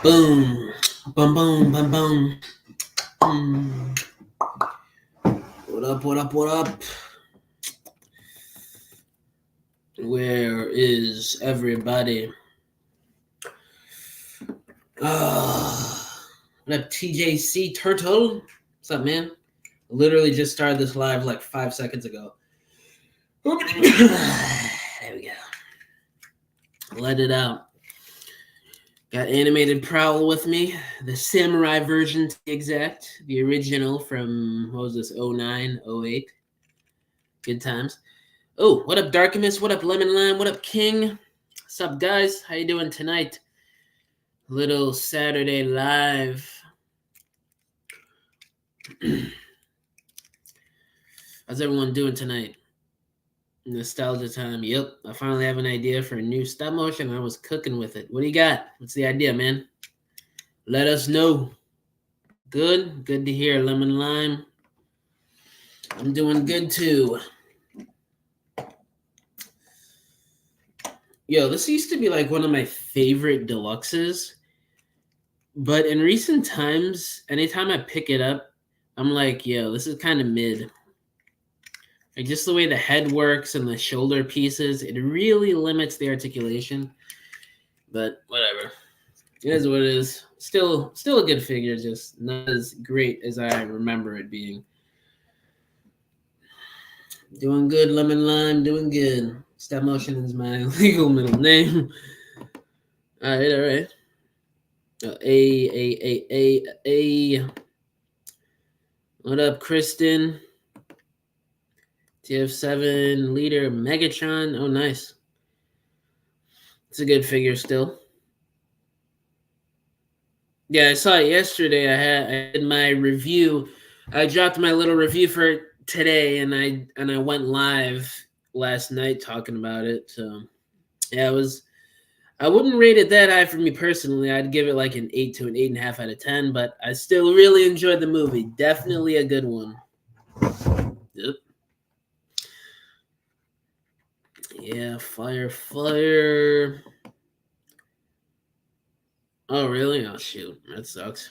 Boom, boom, boom, boom, boom. Mm. What up? What up? What up? Where is everybody? What up, TJC Turtle? What's up, man? Literally just started this live like 5 seconds ago. There we go. Let it out. Got Animated Prowl with me, the samurai version to be exact, the original from, what was this, 09, 08? Good times. Oh, what up, Darkimus? What up, Lemon Lime? What up, King? What's up, guys? How you doing tonight? Little Saturday live. How's everyone doing tonight? Nostalgia time. Yep, I finally have an idea for a new stop motion. I was cooking with it. What do you got? What's the idea, man? Let us know. Good? Good to hear, Lemon Lime. I'm doing good, too. Yo, this used to be like one of my favorite deluxes. But in recent times, anytime I pick it up, I'm like, yo, this is kind of mid. Like just the way the head works and the shoulder pieces, it really limits the articulation. But whatever. It is what it is. Still a good figure, just not as great as I remember it being. Doing good, Lemon Lime, doing good. Stop motion is my legal middle name. All right. A. What up, Kristen? TF7 leader Megatron. Oh, nice. It's a good figure still. Yeah, I saw it yesterday. I did my review. I dropped my little review for it today, and I went live last night talking about it. So yeah, I wouldn't rate it that high for me personally. I'd give it like an 8 to an 8.5 out of 10, but I still really enjoyed the movie. Definitely a good one. Yep. Yeah, fire. Oh, really? Oh, shoot. That sucks.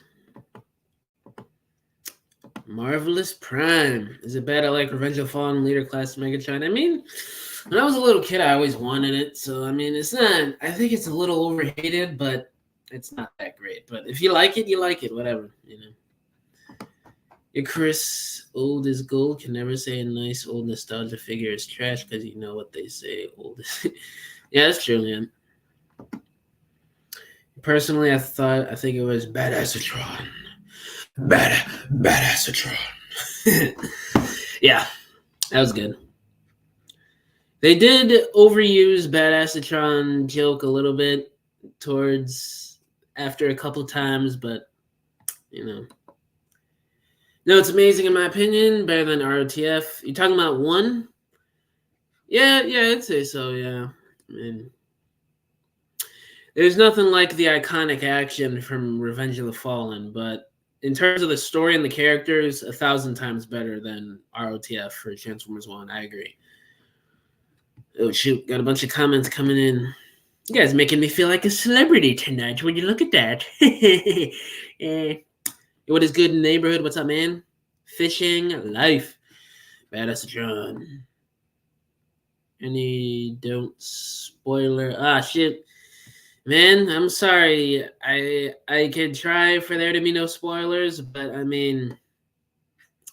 Marvelous Prime. Is it bad I like Revenge of Fallen Leader Class Megatron? I mean, when I was a little kid, I always wanted it. So, I mean, it's not, I think it's a little overhated, but it's not that great. But if you like it, you like it. Whatever, you know. Your Chris, old as gold, can never say a nice old nostalgia figure is trash because you know what they say. Old is... Yeah, that's true, man. Personally, I think it was Badassatron. Badassatron. Yeah, that was good. They did overuse Badassatron joke a little bit towards after a couple times, but you know. No, it's amazing in my opinion. Better than ROTF. You talking about one? Yeah, I'd say so. Yeah, I mean, there's nothing like the iconic action from Revenge of the Fallen, but in terms of the story and the characters, 1,000 times better than ROTF for Transformers 1. I agree. Oh, shoot. Got a bunch of comments coming in. You guys making me feel like a celebrity tonight. Would you look at that? What is good in the neighborhood? What's up, man? Fishing life. Badass John. Any don't spoiler. Ah, shit. Man, I'm sorry. I could try for there to be no spoilers, but I mean,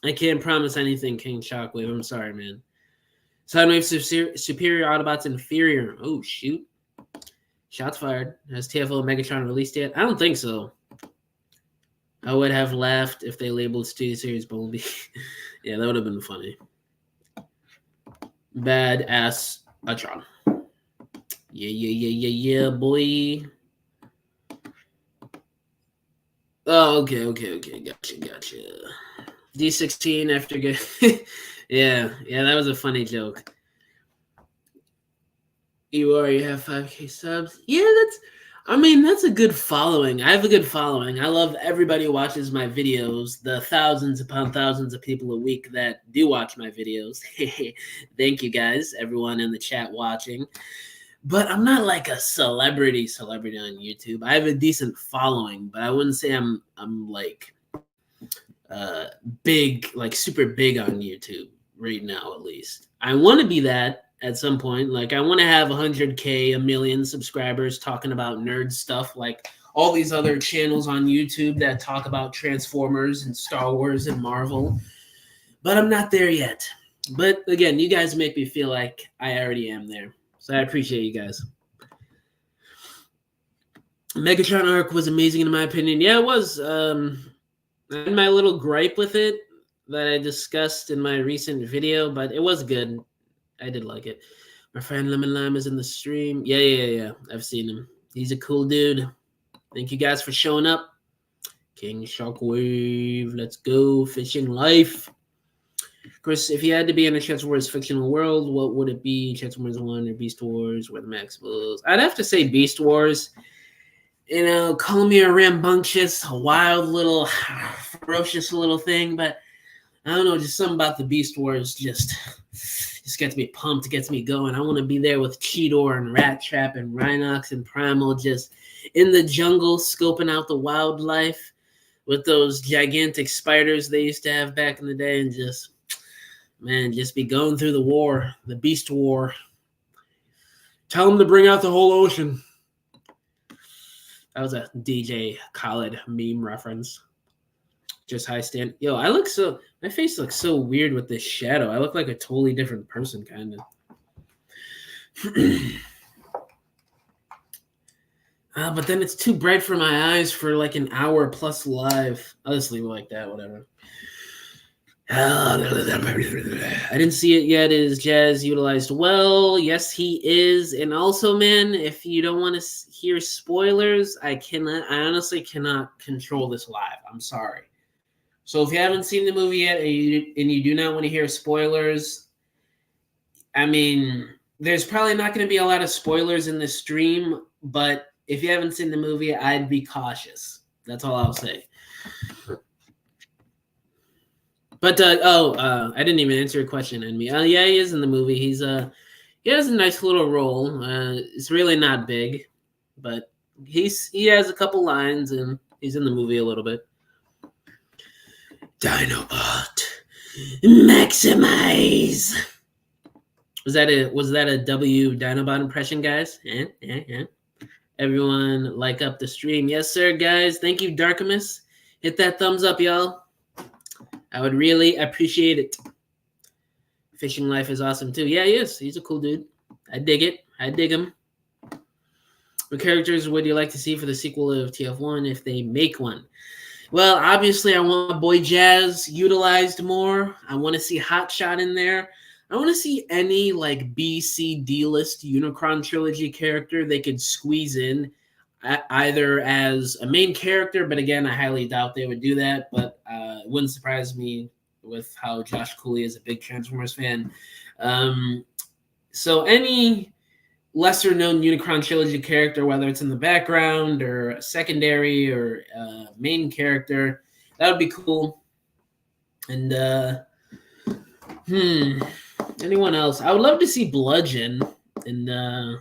I can't promise anything, King Shockwave. I'm sorry, man. Soundwave superior, Autobots inferior. Oh, shoot. Shots fired. Has TFO Megatron released yet? I don't think so. I would have laughed if they labeled Studio Series Bumblebee. Yeah, that would have been funny. Badass Atron. Yeah, boy. Oh, okay. Gotcha. D16 after good. yeah, that was a funny joke. You have 5K subs. Yeah, that's a good following. I have a good following. I love everybody who watches my videos, the thousands upon thousands of people a week that do watch my videos. Thank you guys, everyone in the chat watching. but I'm not like a celebrity on YouTube. I have a decent following, but I wouldn't say I'm like big, like super big on YouTube right now. At least I want to be that at some point. Like I want to have 100K, a million subscribers talking about nerd stuff, like all these other channels on YouTube that talk about Transformers and Star Wars and Marvel. But I'm not there yet. But again, you guys make me feel like I already am there. So I appreciate you guys. Megatron arc was amazing in my opinion. Yeah, it was. I had my little gripe with it that I discussed in my recent video, but it was good. I did like it. My friend Lemon Lime is in the stream. Yeah. I've seen him. He's a cool dude. Thank you guys for showing up. King Shockwave, let's go. Fishing life. Chris, if you had to be in a Transformers fictional world, what would it be? Transformers 1 or Beast Wars or the Maximals? I'd have to say Beast Wars. You know, call me a rambunctious, a wild little, ferocious little thing, but I don't know, just something about the Beast Wars just gets me pumped, gets me going. I want to be there with Cheetor and Rat Trap and Rhinox and Primal just in the jungle scoping out the wildlife with those gigantic spiders they used to have back in the day and just be going through the war, the Beast War. Tell them to bring out the whole ocean. That was a DJ Khaled meme reference. Just high stand. Yo, my face looks so weird with this shadow. I look like a totally different person, kind of. But then it's too bright for my eyes for like an hour plus live. I'll just leave it like that, whatever. I didn't see it yet. Is Jazz utilized well? Yes, he is. And also, man, if you don't want to hear spoilers, I honestly cannot control this live. I'm sorry. So if you haven't seen the movie yet and you do not want to hear spoilers, I mean, there's probably not going to be a lot of spoilers in the stream, but if you haven't seen the movie, I'd be cautious. That's all I'll say. But I didn't even answer your question, Enemy. Yeah, he is in the movie. He has a nice little role. It's really not big, but he has a couple lines and he's in the movie a little bit. Dinobot, maximize. Was that a W Dinobot impression, guys? Yeah. Everyone like up the stream. Yes, sir, guys. Thank you, Darkimus. Hit that thumbs up, y'all. I would really appreciate it. Fishing Life is awesome, too. Yeah, he is. He's a cool dude. I dig it. I dig him. What characters would you like to see for the sequel of TF1 if they make one? Well, obviously, I want my boy Jazz utilized more. I want to see Hotshot in there. I want to see any like B, C, D list Unicron trilogy character they could squeeze in, either as a main character, but again, I highly doubt they would do that. But it wouldn't surprise me with how Josh Cooley is a big Transformers fan. So any lesser known Unicron trilogy character, whether it's in the background or a secondary or main character, that would be cool. And anyone else? I would love to see Bludgeon and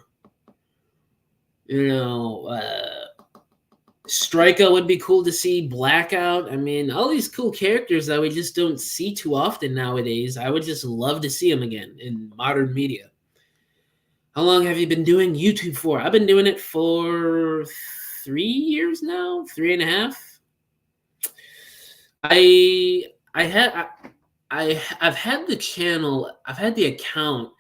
Striker would be cool to see. Blackout. I mean, all these cool characters that we just don't see too often nowadays. I would just love to see them again in modern media. How long have you been doing YouTube for? I've been doing it for 3 years now, 3.5. I've had the channel, I've had the account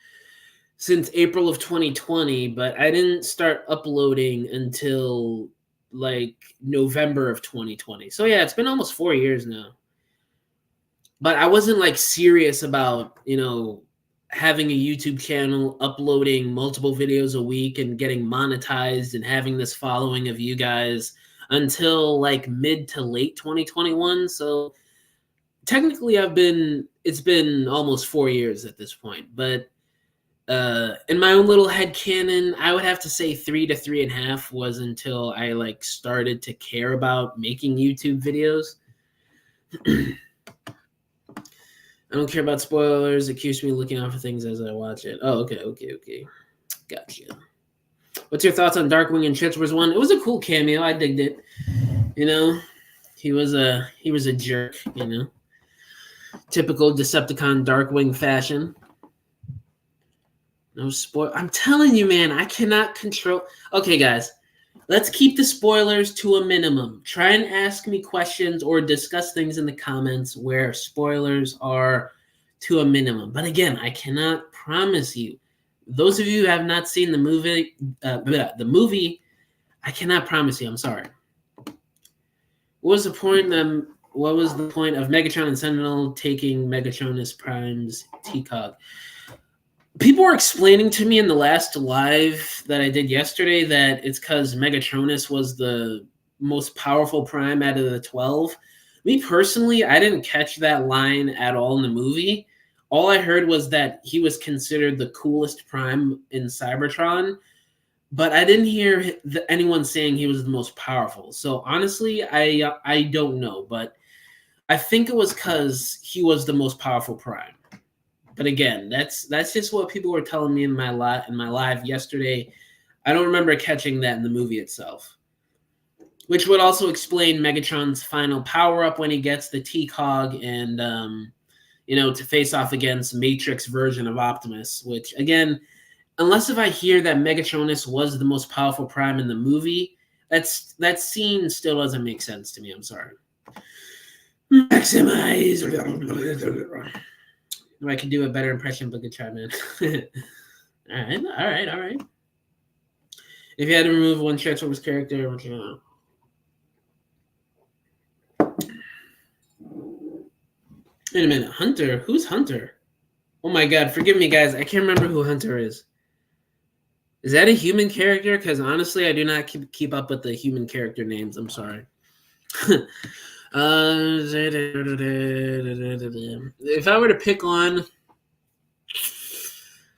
since April of 2020, but I didn't start uploading until like November of 2020. So yeah, it's been almost 4 years now. But I wasn't like serious about, having a YouTube channel, uploading multiple videos a week and getting monetized and having this following of you guys until like mid to late 2021. So technically it's been almost 4 years at this point, but in my own little headcanon, I would have to say 3 to 3.5 was until I like started to care about making YouTube videos. I don't care about spoilers. It keeps me looking out for things as I watch it. Oh, okay. Gotcha. What's your thoughts on Darkwing and Transformers 1? It was a cool cameo. I digged it. You know, he was a jerk, you know. Typical Decepticon Darkwing fashion. No spoil. I'm telling you, man, I cannot control. Okay, guys, let's keep the spoilers to a minimum. Try and ask me questions or discuss things in the comments where spoilers are to a minimum. But again, I cannot promise you. Those of you who have not seen the movie, I cannot promise you. I'm sorry. What was the point? What was the point of Megatron and Sentinel taking Megatronus Prime's TCOG? People were explaining to me in the last live that I did yesterday that it's because Megatronus was the most powerful Prime out of the 12. Me personally, I didn't catch that line at all in the movie. All I heard was that he was considered the coolest Prime in Cybertron, but I didn't hear anyone saying he was the most powerful. So honestly, I don't know, but I think it was because he was the most powerful Prime. But again, that's just what people were telling me in my live yesterday. I don't remember catching that in the movie itself. Which would also explain Megatron's final power-up when he gets the T-Cog and, to face off against Matrix version of Optimus, which, again, unless if I hear that Megatronus was the most powerful Prime in the movie, that scene still doesn't make sense to me. I'm sorry. Maximize. If I could do a better impression, but good try, man. All right. If you had to remove one Transformers character, what you know? Wait a minute, Hunter? Who's Hunter? Oh my god, forgive me, guys. I can't remember who Hunter is. Is that a human character? Because honestly, I do not keep up with the human character names. I'm sorry. If I were to pick on,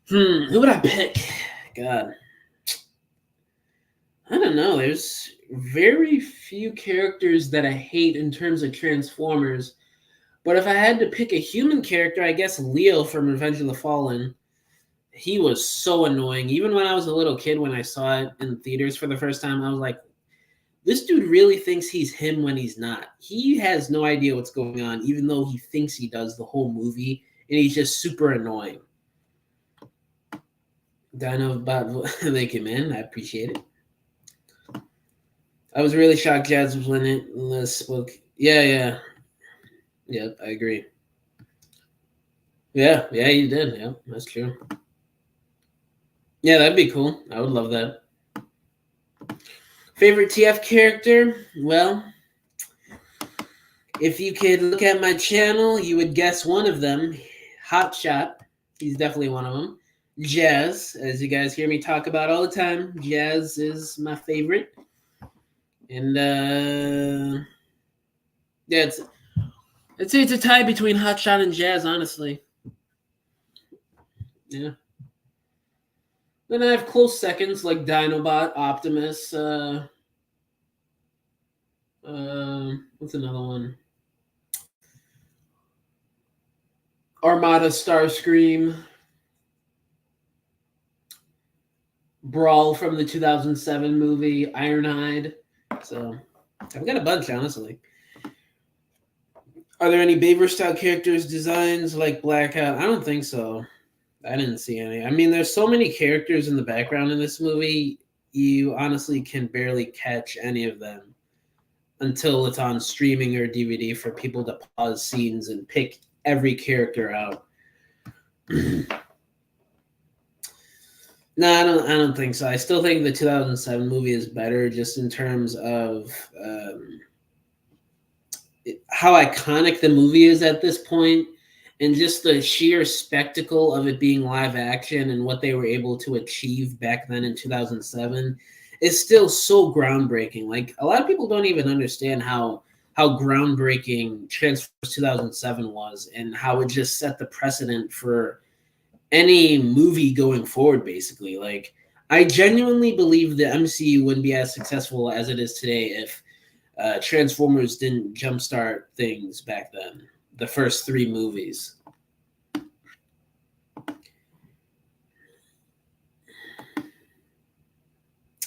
who would I pick? God, I don't know. There's very few characters that I hate in terms of Transformers. But if I had to pick a human character, I guess Leo from Revenge of the Fallen. He was so annoying. Even when I was a little kid, when I saw it in theaters for the first time, I was like, this dude really thinks he's him when he's not. He has no idea what's going on, even though he thinks he does the whole movie, and he's just super annoying. Dino about thank you, man. I appreciate it. I was really shocked Jazz was in it. Let's spoke. Yeah. Yep, I agree. Yeah, you did. Yeah, that's true. Yeah, that'd be cool. I would love that. Favorite TF character? Well, if you could look at my channel, you would guess one of them. Hotshot. He's definitely one of them. Jazz, as you guys hear me talk about all the time. Jazz is my favorite. And yeah, I'd say it's a tie between Hotshot and Jazz, honestly. Yeah. Then I have close seconds like Dinobot, Optimus. What's another one? Armada, Starscream, Brawl from the 2007 movie, Ironhide. So I've got a bunch, honestly. Are there any Baber style characters designs like Blackout? I don't think so. I didn't see any. I mean, there's so many characters in the background in this movie, you honestly can barely catch any of them until it's on streaming or DVD for people to pause scenes and pick every character out. No, I don't think so. I still think the 2007 movie is better, just in terms of how iconic the movie is at this point, and just the sheer spectacle of it being live action and what they were able to achieve back then in 2007 is still so groundbreaking. Like, a lot of people don't even understand how groundbreaking Transformers 2007 was, and how it just set the precedent for any movie going forward, basically. Like, I genuinely believe the MCU wouldn't be as successful as it is today if Transformers didn't jumpstart things back then. The first 3 movies.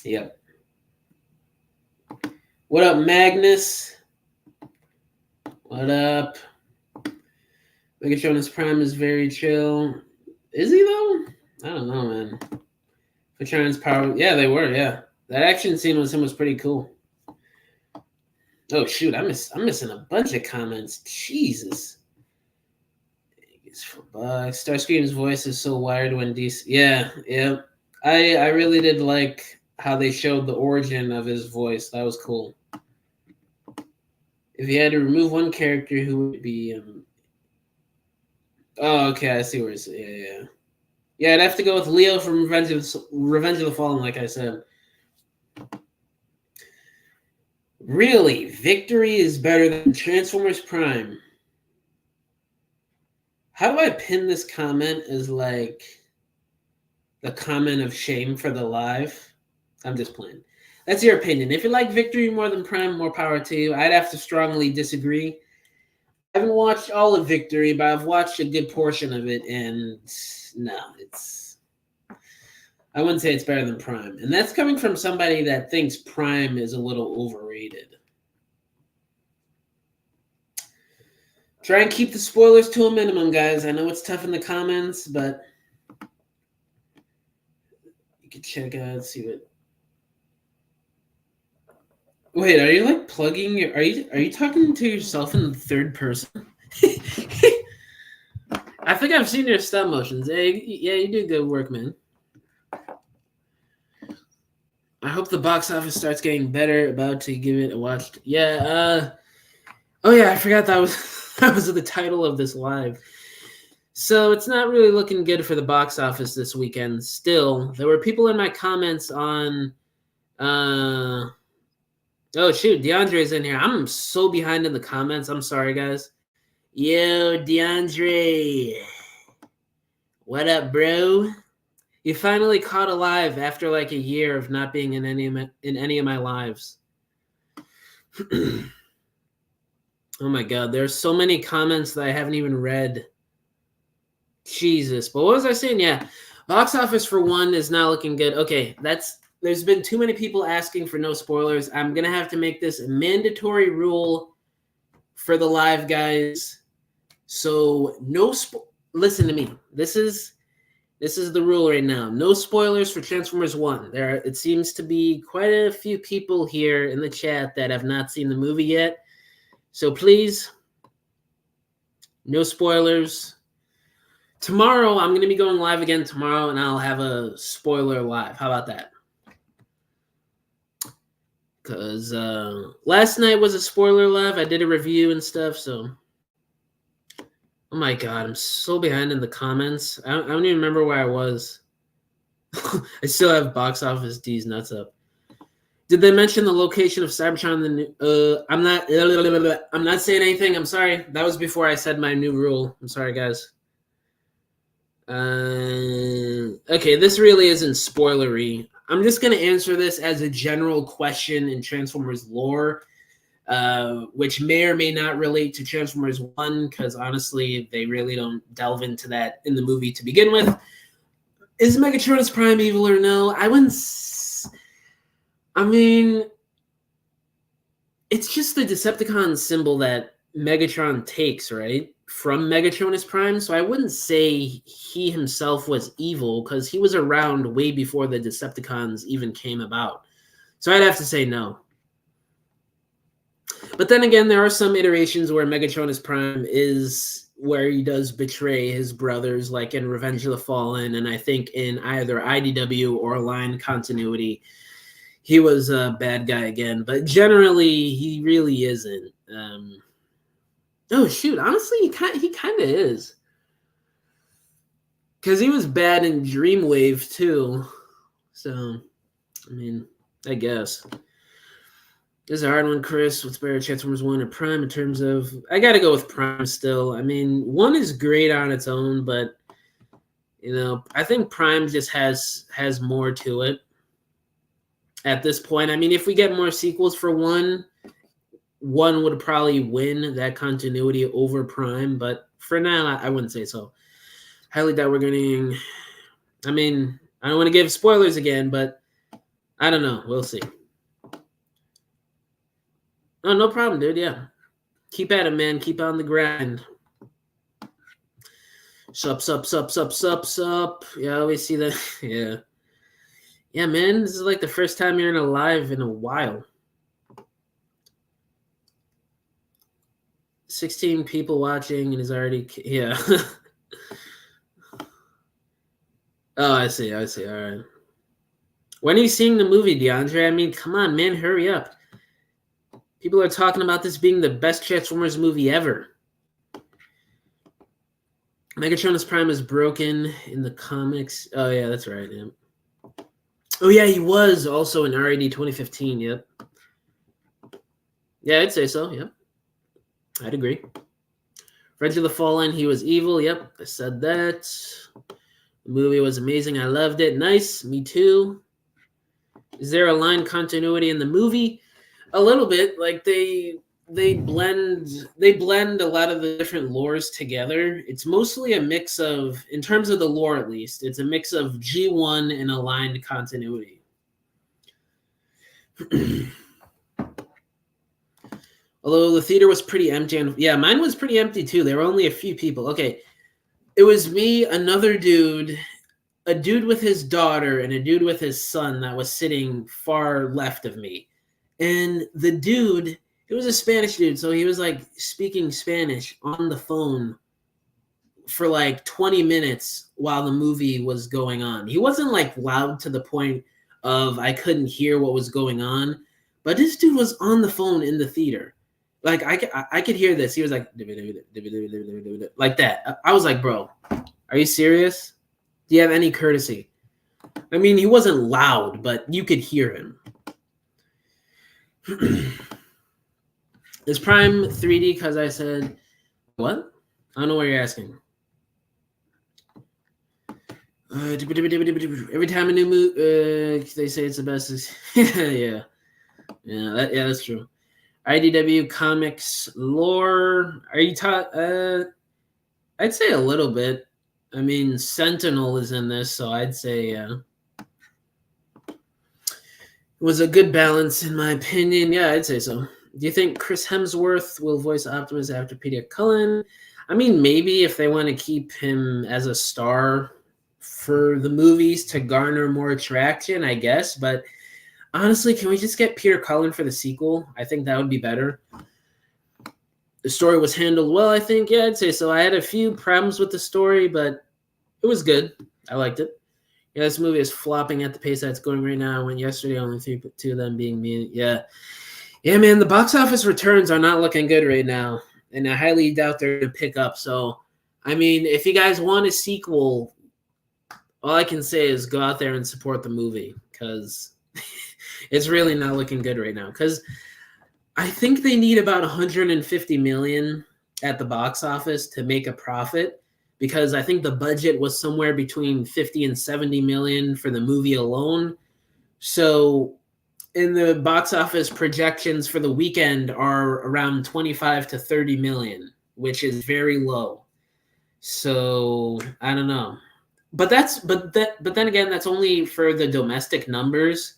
Yep. What up, Magnus? What up? Megatronus Prime is very chill. Is he though? I don't know, man. Patronus Power. Yeah, they were. Yeah, that action scene with him was pretty cool. Oh shoot, I'm missing a bunch of comments. Jesus. Starscream's voice is so wired when DC. Yeah, yeah. I really did like how they showed the origin of his voice. That was cool. If you had to remove one character, who would it be? Oh, okay, I see where it's. Yeah. Yeah, I'd have to go with Leo from Revenge of the Fallen, like I said. Really, Victory is better than Transformers Prime. How do I pin this comment as like the comment of shame for the live? I'm just playing. That's your opinion. If you like Victory more than Prime, more power to you. I'd have to strongly disagree. I haven't watched all of Victory, but I've watched a good portion of it, and no, I wouldn't say it's better than Prime. And that's coming from somebody that thinks Prime is a little overrated. Try and keep the spoilers to a minimum, guys. I know it's tough in the comments, but you can check out, see what. Wait, are you like plugging your? Are you talking to yourself in the third person? I think I've seen your stop motions. Hey, yeah, you do good work, man. I hope the box office starts getting better. About to give it a watch. Yeah. Oh yeah, I forgot that was the title of this live. So it's not really looking good for the box office this weekend. Still, there were people in my comments on. Oh shoot, DeAndre's in here. I'm so behind in the comments. I'm sorry, guys. Yo, DeAndre. What up, bro? You finally caught alive after like a year of not being in any of my lives. Oh my god, there's so many comments that I haven't even read. Jesus. But what was I saying? Yeah. Box office for one is not looking good. Okay, there's been too many people asking for no spoilers. I'm gonna have to make this a mandatory rule for the live guys. So listen to me. This is the rule right now. No spoilers for Transformers 1. It seems to be quite a few people here in the chat that have not seen the movie yet. So please, no spoilers. Tomorrow, I'm going to be going live again tomorrow, and I'll have a spoiler live. How about that? Because last night was a spoiler live. I did a review and stuff, so... Oh my god, I'm so behind in the comments. I don't even remember where I was. I still have box office D's nuts up. Did they mention the location of Cybertron? I'm not saying anything. I'm sorry. That was before I said my new rule. I'm sorry, guys. Okay, this really isn't spoilery. I'm just gonna answer this as a general question in Transformers lore. Which may or may not relate to Transformers 1, because honestly, they really don't delve into that in the movie to begin with. Is Megatronus Prime evil or no? I wouldn't... I mean, it's just the Decepticon symbol that Megatron takes, right? From Megatronus Prime, so I wouldn't say he himself was evil, because he was around way before the Decepticons even came about. So I'd have to say no. But then again, there are some iterations where Megatronus Prime is where he does betray his brothers, like in Revenge of the Fallen, and I think in either IDW or line continuity, he was a bad guy again. But generally, he really isn't. Oh shoot! Honestly, he kind of is, because he was bad in Dreamwave too. So, I mean, I guess. This is a hard one, Chris. What's better, Transformers 1 or Prime in terms of... I got to go with Prime still. I mean, 1 is great on its own, but, you know, I think Prime just has more to it at this point. I mean, if we get more sequels for 1 would probably win that continuity over Prime, but for now, I wouldn't say so. Highly doubt we're getting... I mean, I don't want to give spoilers again, but I don't know. We'll see. Oh, no problem, dude. Yeah. Keep at it, man. Keep on the grind. Sup, sup, sup, sup, sup, sup. Yeah, I always see that. Yeah. Yeah, man. This is like the first time you're in a live in a while. 16 people watching and is already. Yeah. Oh, I see. I see. All right. When are you seeing the movie, DeAndre? I mean, come on, man. Hurry up. People are talking about this being the best Transformers movie ever. Megatronus Prime is broken in the comics. Oh, yeah, that's right. Yeah. Oh, yeah, he was also in RAD 2015. Yep. Yeah, I'd say so. Yep. I'd agree. Revenge of the Fallen, he was evil. Yep, I said that. The movie was amazing. I loved it. Nice. Me too. Is there a line continuity in the movie? A little bit. Like they blend a lot of the different lores together. It's mostly a mix of, in terms of the lore at least, it's a mix of G1 and aligned continuity. Although the theater was pretty empty, and yeah, mine was pretty empty too. There were only a few people. Okay, it was me, another dude, a dude with his daughter, and a dude with his son that was sitting far left of me. And the dude, he was a Spanish dude, so he was like speaking Spanish on the phone for like 20 minutes while the movie was going on. He wasn't like loud to the point of I couldn't hear what was going on, but this dude was on the phone in the theater. Like I could hear this. He was like that. I was like, bro, are you serious? Do you have any courtesy? I mean, he wasn't loud, but you could hear him. Is Prime 3D because I said what? I don't know what you're asking. Every time a new movie, they say it's the best. Yeah, that's true. IDW comics lore. Are you taught? I'd say a little bit. I mean, Sentinel is in this, so I'd say it was a good balance in my opinion. Yeah, I'd say so. Do you think Chris Hemsworth will voice Optimus after Peter Cullen? I mean, maybe if they want to keep him as a star for the movies to garner more attraction, I guess. But honestly, can we just get Peter Cullen for the sequel? I think that would be better. The story was handled well, I think. Yeah, I'd say so. I had a few problems with the story, but it was good. I liked it. Yeah, this movie is flopping at the pace that it's going right now. When yesterday only two of them being me. Yeah. Yeah, man, the box office returns are not looking good right now. And I highly doubt they're going to pick up. So, I mean, if you guys want a sequel, all I can say is go out there and support the movie because it's really not looking good right now. Because I think they need about 150 million at the box office to make a profit. Because I think the budget was somewhere between 50 and 70 million for the movie alone. So in the box office projections for the weekend are around 25 to 30 million, which is very low. So I don't know. But then again, that's only for the domestic numbers.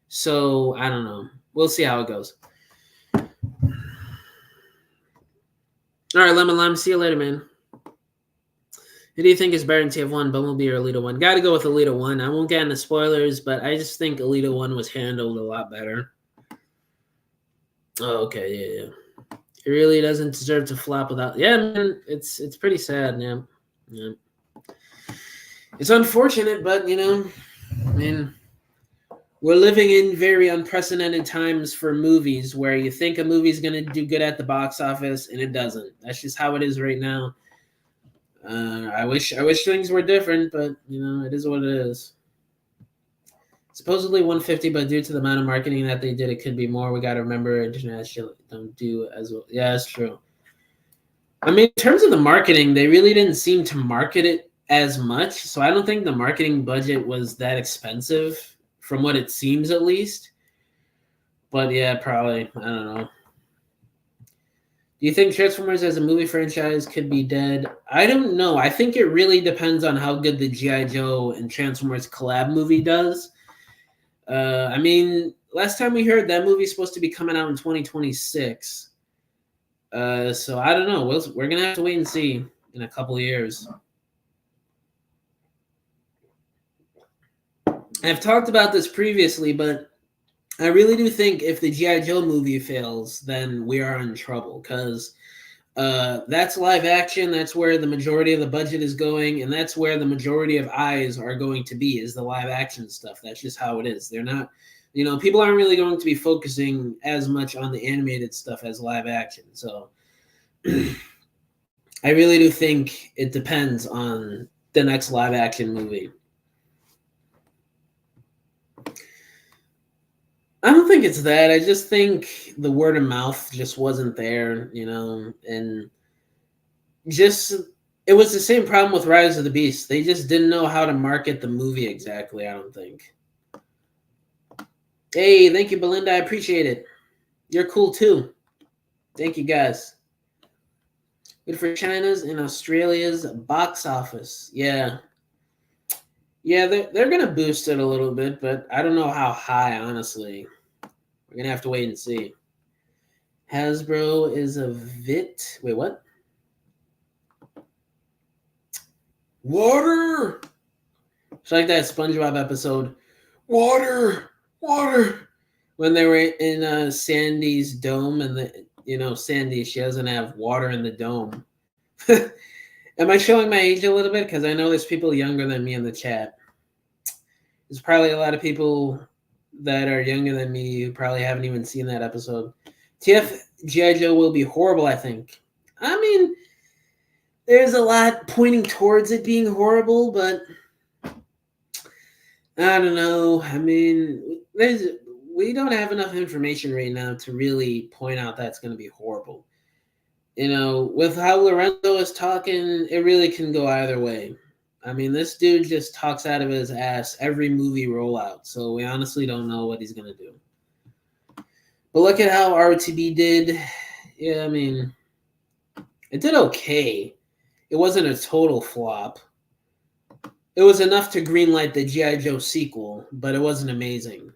So I don't know. We'll see how it goes. All right, Lemon Lime. See you later, man. Who do you think is better in TF1, Bumblebee or Alita 1? Got to go with Alita 1. I won't get into spoilers, but I just think Alita 1 was handled a lot better. Oh, okay, yeah. It really doesn't deserve to flop without. Yeah, man, it's pretty sad, yeah. It's unfortunate, but I mean, we're living in very unprecedented times for movies where you think a movie's gonna do good at the box office and it doesn't. That's just how it is right now. I wish things were different, but it is what it is. Supposedly 150, but due to the amount of marketing that they did, it could be more. We got to remember international don't do as well. Yeah, that's true. I mean, in terms of the marketing, they really didn't seem to market it as much. So I don't think the marketing budget was that expensive from what it seems, at least. But yeah, probably. I don't know. Do you think Transformers as a movie franchise could be dead? I don't know. I think it really depends on how good the G.I. Joe and Transformers collab movie does. I mean, last time we heard that movie's supposed to be coming out in 2026. So I don't know. We're gonna have to wait and see in a couple of years. I've talked about this previously, but I really do think if the G.I. Joe movie fails, then we are in trouble because that's live action. That's where the majority of the budget is going, and that's where the majority of eyes are going to be is the live action stuff. That's just how it is. They're not, people aren't really going to be focusing as much on the animated stuff as live action. So I really do think it depends on the next live action movie. I don't think it's that. I just think the word of mouth just wasn't there, and just it was the same problem with Rise of the Beast. They just didn't know how to market the movie exactly, I don't think. Hey, thank you, Belinda. I appreciate it. You're cool too. Thank you, guys. Good for China's and Australia's box office. Yeah. Yeah, they're going to boost it a little bit, but I don't know how high, honestly. We're going to have to wait and see. Hasbro is a VIT. Wait, what? Water! It's like that SpongeBob episode. Water! Water! When they were in Sandy's dome and Sandy, she doesn't have water in the dome. Am I showing my age a little bit? Because I know there's people younger than me in the chat. There's probably a lot of people that are younger than me who probably haven't even seen that episode. TF G.I. Joe will be horrible, I think. I mean, there's a lot pointing towards it being horrible, but I don't know. I mean, we don't have enough information right now to really point out that's going to be horrible. With how Lorenzo is talking, it really can go either way. I mean, this dude just talks out of his ass every movie rollout, so we honestly don't know what he's going to do. But look at how RTB did. Yeah, I mean, it did okay. It wasn't a total flop. It was enough to greenlight the G.I. Joe sequel, but it wasn't amazing.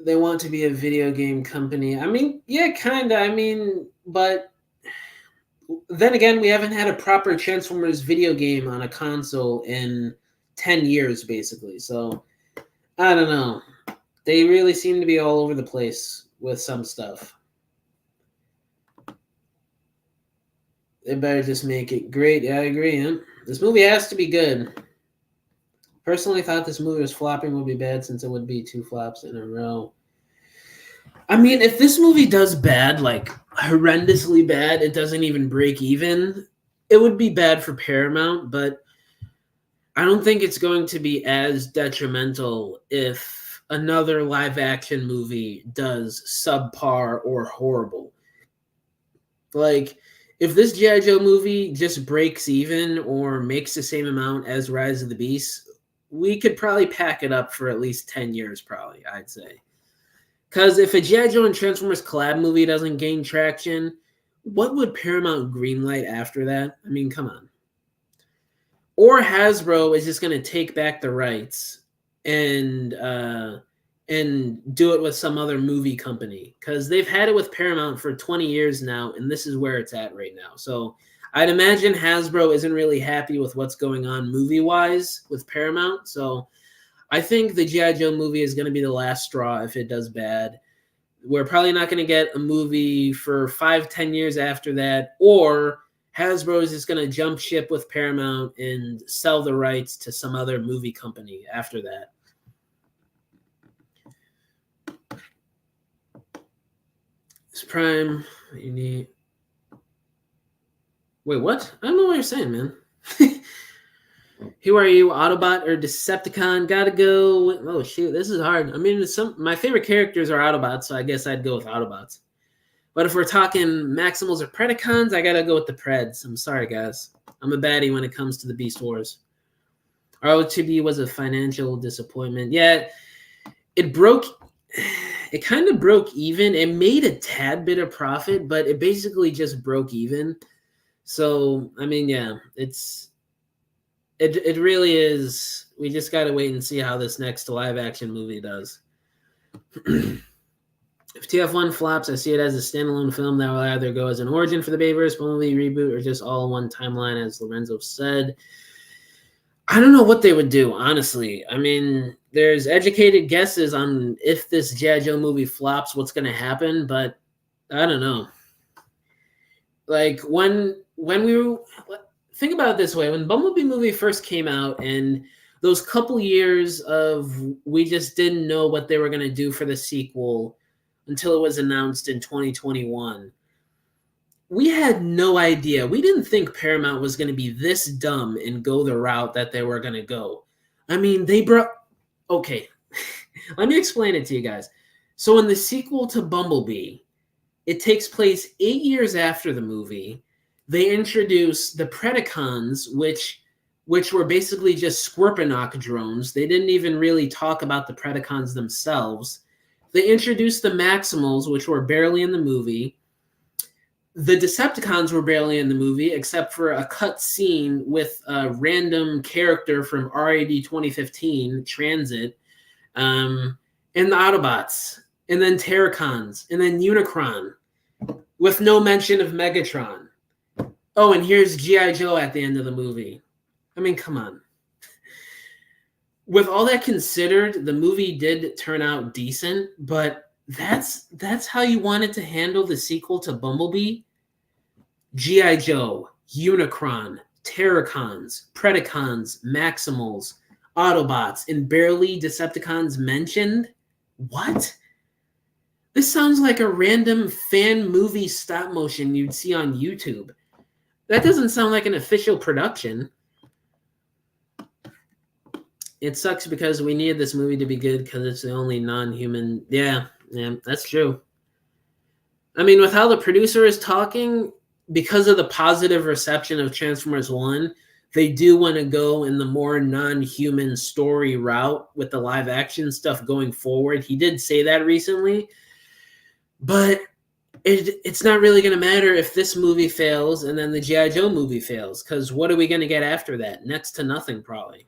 They want to be a video game company. I mean, yeah, kind of. I mean, but then again, we haven't had a proper Transformers video game on a console in 10 years, basically. So, I don't know. They really seem to be all over the place with some stuff. They better just make it great. Yeah, I agree. Huh? This movie has to be good. Personally, thought this movie was flopping would be bad since it would be 2 flops in a row. I mean, if this movie does bad, like horrendously bad, it doesn't even break even, it would be bad for Paramount, but I don't think it's going to be as detrimental if another live action movie does subpar or horrible. Like, if this G.I. Joe movie just breaks even or makes the same amount as Rise of the Beast, we could probably pack it up for at least 10 years, probably, I'd say. Because if a G.I. Joe and Transformers collab movie doesn't gain traction, what would Paramount greenlight after that? I mean, come on. Or Hasbro is just going to take back the rights and do it with some other movie company. Because they've had it with Paramount for 20 years now, and this is where it's at right now. So I'd imagine Hasbro isn't really happy with what's going on movie-wise with Paramount. So I think the G.I. Joe movie is going to be the last straw if it does bad. We're probably not going to get a movie for 5-10 years after that, or Hasbro is just going to jump ship with Paramount and sell the rights to some other movie company after that. It's Prime. You need. Wait, what? I don't know what you're saying, man. Who are you, Autobot or Decepticon? Gotta go. Oh shoot, this is hard. I mean, my favorite characters are Autobots, so I guess I'd go with Autobots. But if we're talking Maximals or Predacons, I gotta go with the Preds. I'm sorry, guys. I'm a baddie when it comes to the Beast Wars. ROTB was a financial disappointment. Yeah, it broke. It kind of broke even. It made a tad bit of profit, but it basically just broke even. So I mean, yeah, It really is. We just got to wait and see how this next live action movie does. If TF1 flops, I see it as a standalone film that will either go as an origin for the Bayverse movie reboot or just all in one timeline, as Lorenzo said. I don't know what they would do, honestly. I mean, there's educated guesses on if this G.I. Joe movie flops, what's going to happen, but I don't know. Like, when we think about it this way, when Bumblebee movie first came out and those couple years of we just didn't know what they were going to do for the sequel until it was announced in 2021. We had no idea. We didn't think Paramount was going to be this dumb and go the route that they were going to go. I mean, they brought... Okay, let me explain it to you guys. So in the sequel to Bumblebee, it takes place 8 years after the movie. They introduce the Predacons, which were basically just Scorponok drones. They didn't even really talk about the Predacons themselves. They introduced the Maximals, which were barely in the movie. The Decepticons were barely in the movie, except for a cut scene with a random character from RAD 2015, Transit, and the Autobots, and then Terracons, and then Unicron, with no mention of Megatron. Oh, and here's G.I. Joe at the end of the movie. I mean, come on. With all that considered, the movie did turn out decent, but that's how you wanted to handle the sequel to Bumblebee? G.I. Joe, Unicron, Terracons, Predacons, Maximals, Autobots, and barely Decepticons mentioned? What? This sounds like a random fan movie stop motion you'd see on YouTube. That doesn't sound like an official production. It sucks because we needed this movie to be good because it's the only non-human... Yeah, that's true. I mean, with how the producer is talking, because of the positive reception of Transformers 1, they do want to go in the more non-human story route with the live-action stuff going forward. He did say that recently. But it's not really going to matter if this movie fails and then the G.I. Joe movie fails, because what are we going to get after that? Next to nothing, probably.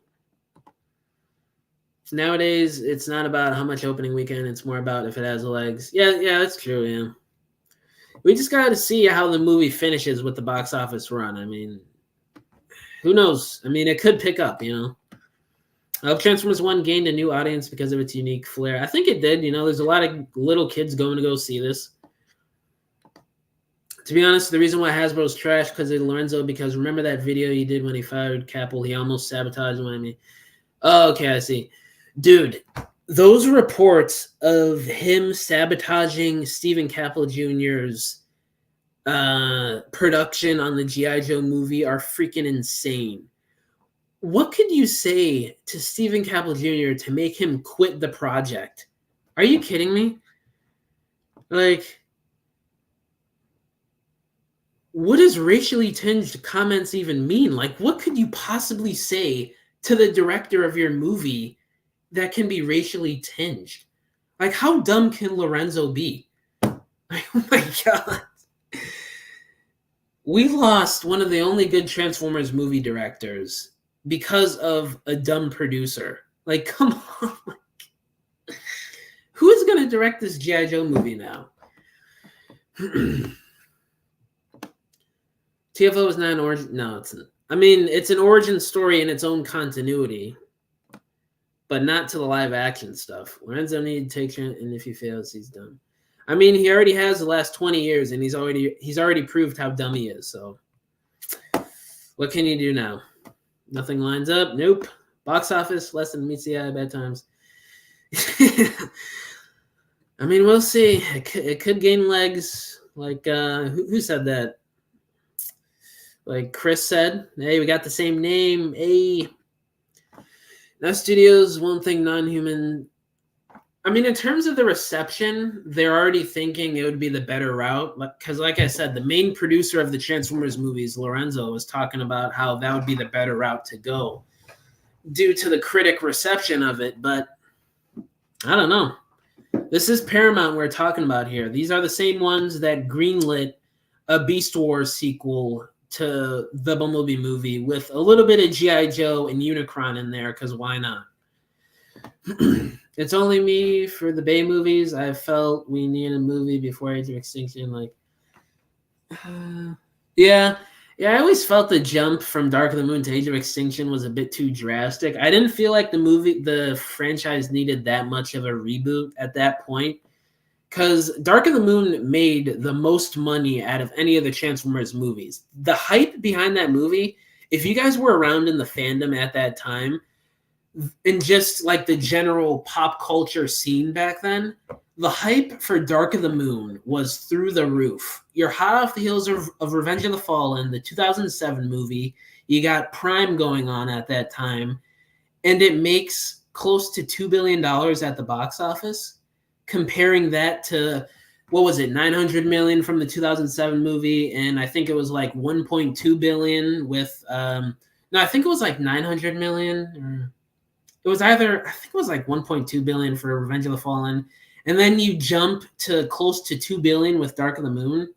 Nowadays, it's not about how much opening weekend. It's more about if it has legs. Yeah, that's true, yeah. We just got to see how the movie finishes with the box office run. I mean, who knows? I mean, it could pick up, you know. I hope Transformers 1 gained a new audience because of its unique flair. I think it did. You know, there's a lot of little kids going to go see this. To be honest, the reason why Hasbro's trash because of Lorenzo, because remember that video he did when he fired Capel? He almost sabotaged him. I mean, oh, okay, I see. Dude, those reports of him sabotaging Stephen Capel Jr.'s production on the G.I. Joe movie are freaking insane. What could you say to Stephen Capel Jr. to make him quit the project? Are you kidding me? Like, what does racially tinged comments even mean? Like, what could you possibly say to the director of your movie that can be racially tinged? Like, how dumb can Lorenzo be? Like, oh my God. We lost one of the only good Transformers movie directors because of a dumb producer. Like, come on. Who is going to direct this G.I. Joe movie now? TFO is not an origin. No, it's not. I mean, it's an origin story in its own continuity, but not to the live action stuff. Lorenzo needed to take it, and if he fails, he's done. I mean, he already has the last 20 years, and he's already proved how dumb he is. So, what can you do now? Nothing lines up. Nope. Box office less than meets the eye. Bad times. I mean, we'll see. It could gain legs. Like who said that? Like Chris said, hey, we got the same name. Hey, now studios won't think non-human. I mean, in terms of the reception, they're already thinking it would be the better route. Because like I said, the main producer of the Transformers movies, Lorenzo, was talking about how that would be the better route to go due to the critic reception of it. But I don't know. This is Paramount we're talking about here. These are the same ones that greenlit a Beast Wars sequel to the Bumblebee movie with a little bit of G.I. Joe and Unicron in there, because why not? It's only me for the Bay movies. I felt we needed a movie before Age of Extinction. Like, yeah. Yeah, I always felt the jump from Dark of the Moon to Age of Extinction was a bit too drastic. I didn't feel like the franchise needed that much of a reboot at that point, because Dark of the Moon made the most money out of any of the Transformers movies. The hype behind that movie, if you guys were around in the fandom at that time, and just like the general pop culture scene back then, the hype for Dark of the Moon was through the roof. You're hot off the heels of Revenge of the Fallen, the 2007 movie. You got Prime going on at that time, and it makes close to $2 billion at the box office. Comparing that to, what was it, 900 million from the 2007 movie, and I think it was like 1.2 billion with no, I think it was like 900 million. It was either, I think it was like 1.2 billion for Revenge of the Fallen, and then you jump to close to 2 billion with Dark of the Moon.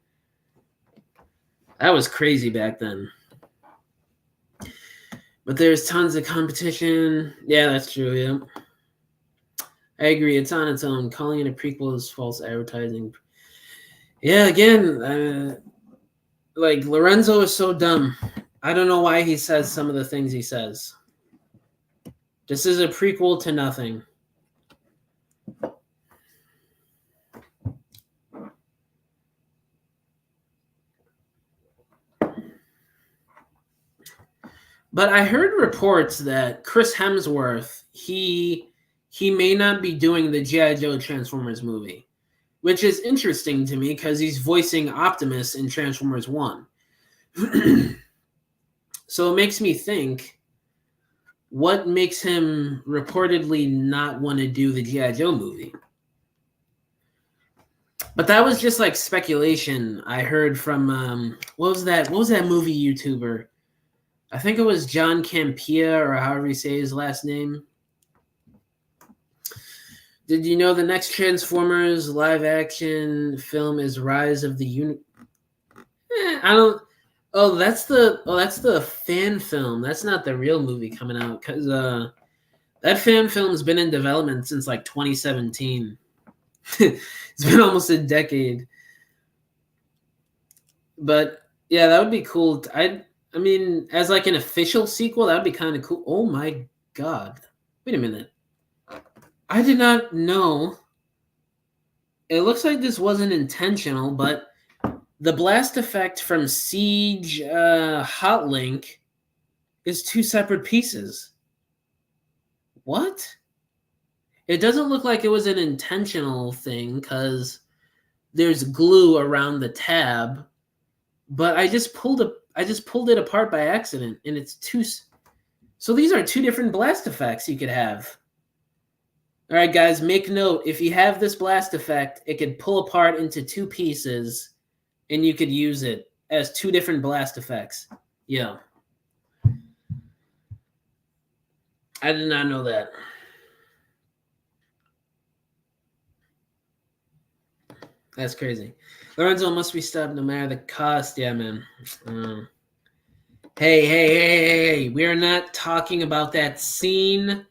That was crazy back then. But there's tons of competition. Yeah, that's true. Yeah, I agree. It's on its own. Calling it a prequel is false advertising. Yeah, again, like Lorenzo is so dumb. I don't know why he says some of the things he says. This is a prequel to nothing. But I heard reports that Chris Hemsworth, he may not be doing the G.I. Joe Transformers movie, which is interesting to me because he's voicing Optimus in Transformers 1. So it makes me think, what makes him reportedly not want to do the G.I. Joe movie? But that was just like speculation I heard from what was that movie YouTuber? I think it was John Campea, or however you say his last name. Did you know the next Transformers live action film is Rise of the I don't. Oh, that's the fan film. That's not the real movie coming out, because that fan film's been in development since like 2017. It's been almost a decade. But yeah, that would be cool. I mean, as like an official sequel, that would be kind of cool. Oh my god. Wait a minute. I did not know. It looks like this wasn't intentional, but the blast effect from Siege Hotlink is two separate pieces. What? It doesn't look like it was an intentional thing because there's glue around the tab, but I just pulled it apart by accident, and it's two. So these are two different blast effects you could have. All right, guys, make note. If you have this blast effect, it could pull apart into two pieces, and you could use it as two different blast effects. Yeah. I did not know that. That's crazy. Lorenzo must be stopped no matter the cost. Yeah, man. Hey. We are not talking about that scene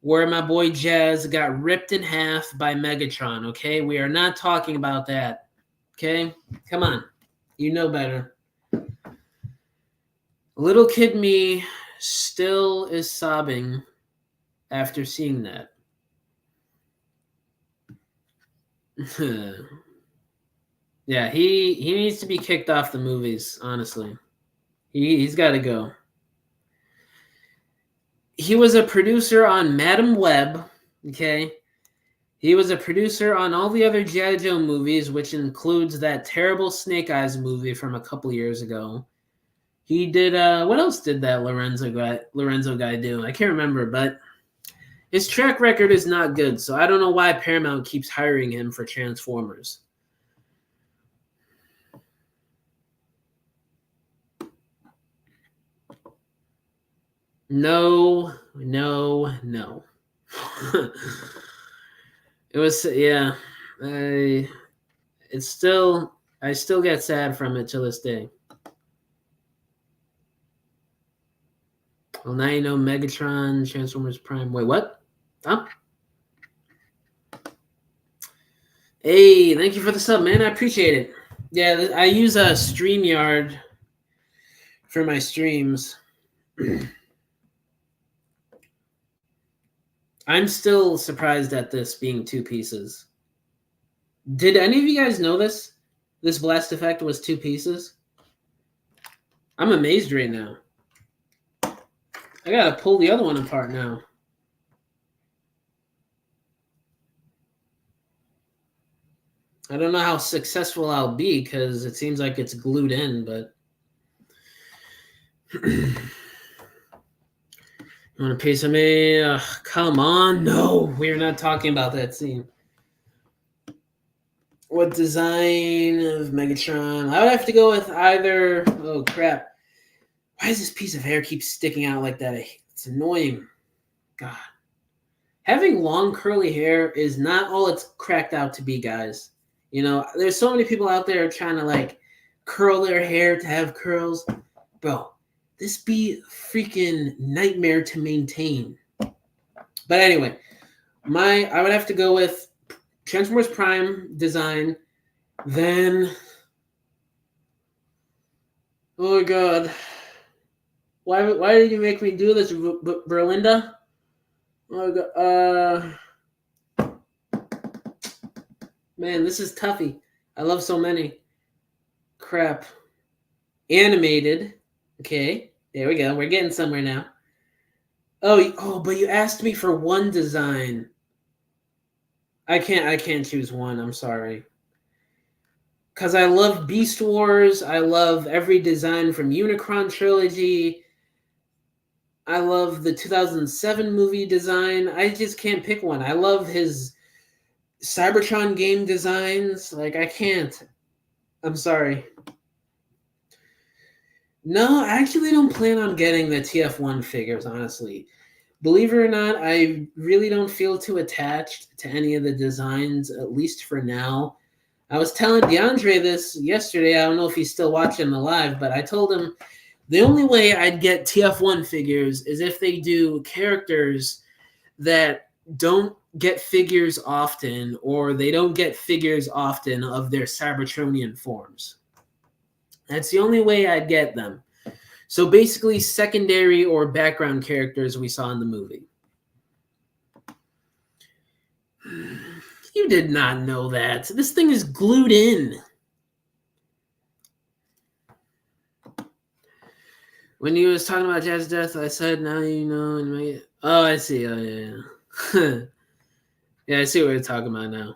where my boy Jazz got ripped in half by Megatron, okay? We are not talking about that, okay? Come on. You know better. Little kid me still is sobbing after seeing that. Yeah, he needs to be kicked off the movies, honestly. He's got to go. He was a producer on Madam Web, okay? He was a producer on all the other G.I. Joe movies, which includes that terrible Snake Eyes movie from a couple years ago. He did, what else did that Lorenzo guy do? I can't remember, but his track record is not good, so I don't know why Paramount keeps hiring him for Transformers. No. It was, yeah. I still get sad from it to this day. Well, now you know Megatron, Transformers Prime. Wait, what? Huh? Hey, thank you for the sub, man. I appreciate it. Yeah, I use a StreamYard for my streams. I'm still surprised at this being 2 pieces. Did any of you guys know this? This blast effect was 2 pieces? I'm amazed right now. I gotta pull the other one apart now. I don't know how successful I'll be because it seems like it's glued in, but... You want a piece of me? Come on. No, we're not talking about that scene. What design of Megatron? I would have to go with either... Oh, crap. Why does this piece of hair keep sticking out like that? It's annoying. God. Having long curly hair is not all it's cracked out to be, guys. You know, there's so many people out there trying to, like, curl their hair to have curls. Bro, this be freaking nightmare to maintain. But anyway, I would have to go with Transformers Prime design. Then, oh my God, why did you make me do this, Berlinda? Oh God, man, this is toughy. I love so many. Crap. Animated. Okay, there we go. We're getting somewhere now. Oh, but you asked me for one design. I can't choose one. I'm sorry. Because I love Beast Wars. I love every design from Unicron Trilogy. I love the 2007 movie design. I just can't pick one. I love his Cybertron game designs. Like, I can't. I'm sorry. No, I actually don't plan on getting the TF1 figures, honestly. Believe it or not, I really don't feel too attached to any of the designs, at least for now. I was telling DeAndre this yesterday. I don't know if he's still watching the live, but I told him the only way I'd get TF1 figures is if they do characters that don't get figures often, or they don't get figures often of their Cybertronian forms. That's the only way I'd get them. So basically secondary or background characters we saw in the movie. You did not know that. This thing is glued in. When you was talking about Jazz Death, I said, now you know. Oh, I see. Oh, yeah. Yeah, I see what you're talking about now.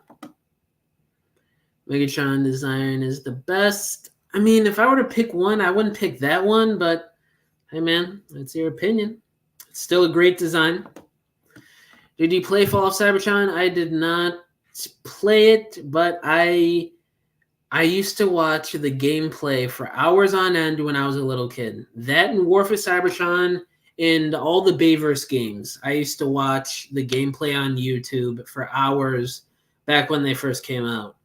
Megatron design is the best. I mean, if I were to pick one, I wouldn't pick that one, but hey, man, that's your opinion. It's still a great design. Did you play Fall of Cybertron? I did not play it, but I used to watch the gameplay for hours on end when I was a little kid. That and War for Cybertron and all the Bayverse games. I used to watch the gameplay on YouTube for hours back when they first came out.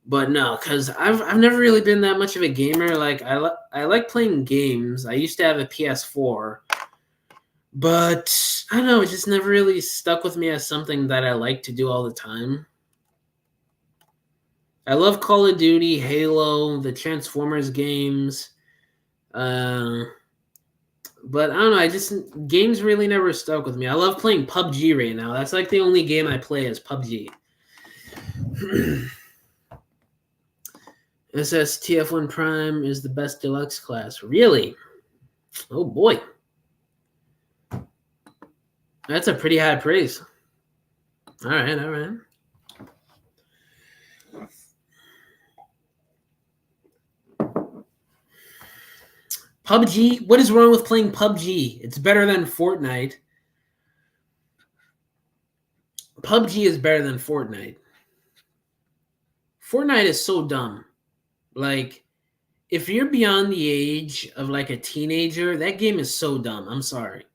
But no, because I've never really been that much of a gamer. Like I like playing games. I used to have a PS4, but I don't know. It just never really stuck with me as something that I like to do all the time. I love Call of Duty, Halo, the Transformers games. But I don't know. Games really never stuck with me. I love playing PUBG right now. That's like the only game I play is PUBG. It says TF1 Prime is the best deluxe class. Really? Oh boy. That's a pretty high praise. All right. PUBG? What is wrong with playing PUBG? It's better than Fortnite. PUBG is better than Fortnite. Fortnite is so dumb. Like, if you're beyond the age of like a teenager, that game is so dumb. I'm sorry.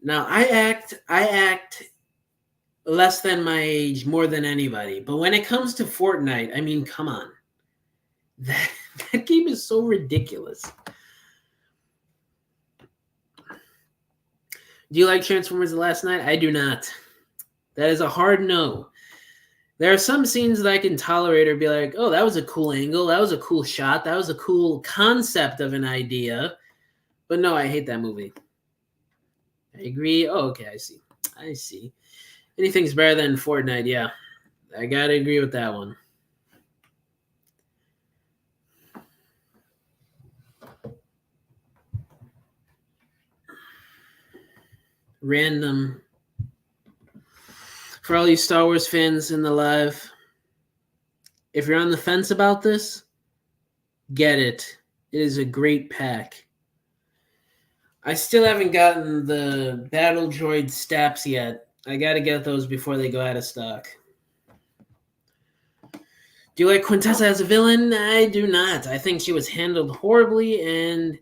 Now, I act less than my age more than anybody. But when it comes to Fortnite, I mean, come on. That game is so ridiculous. Do you like Transformers The Last Night? I do not. That is a hard no. There are some scenes that I can tolerate or be like, oh, that was a cool angle. That was a cool shot. That was a cool concept of an idea. But no, I hate that movie. I agree. Oh, okay, I see. I see. Anything's better than Fortnite, yeah. I gotta agree with that one. Random. For all you Star Wars fans in the live, if you're on the fence about this, get it. It is a great pack. I still haven't gotten the Battle Droid Staps yet. I gotta get those before they go out of stock. Do you like Quintessa as a villain? I do not. I think she was handled horribly, and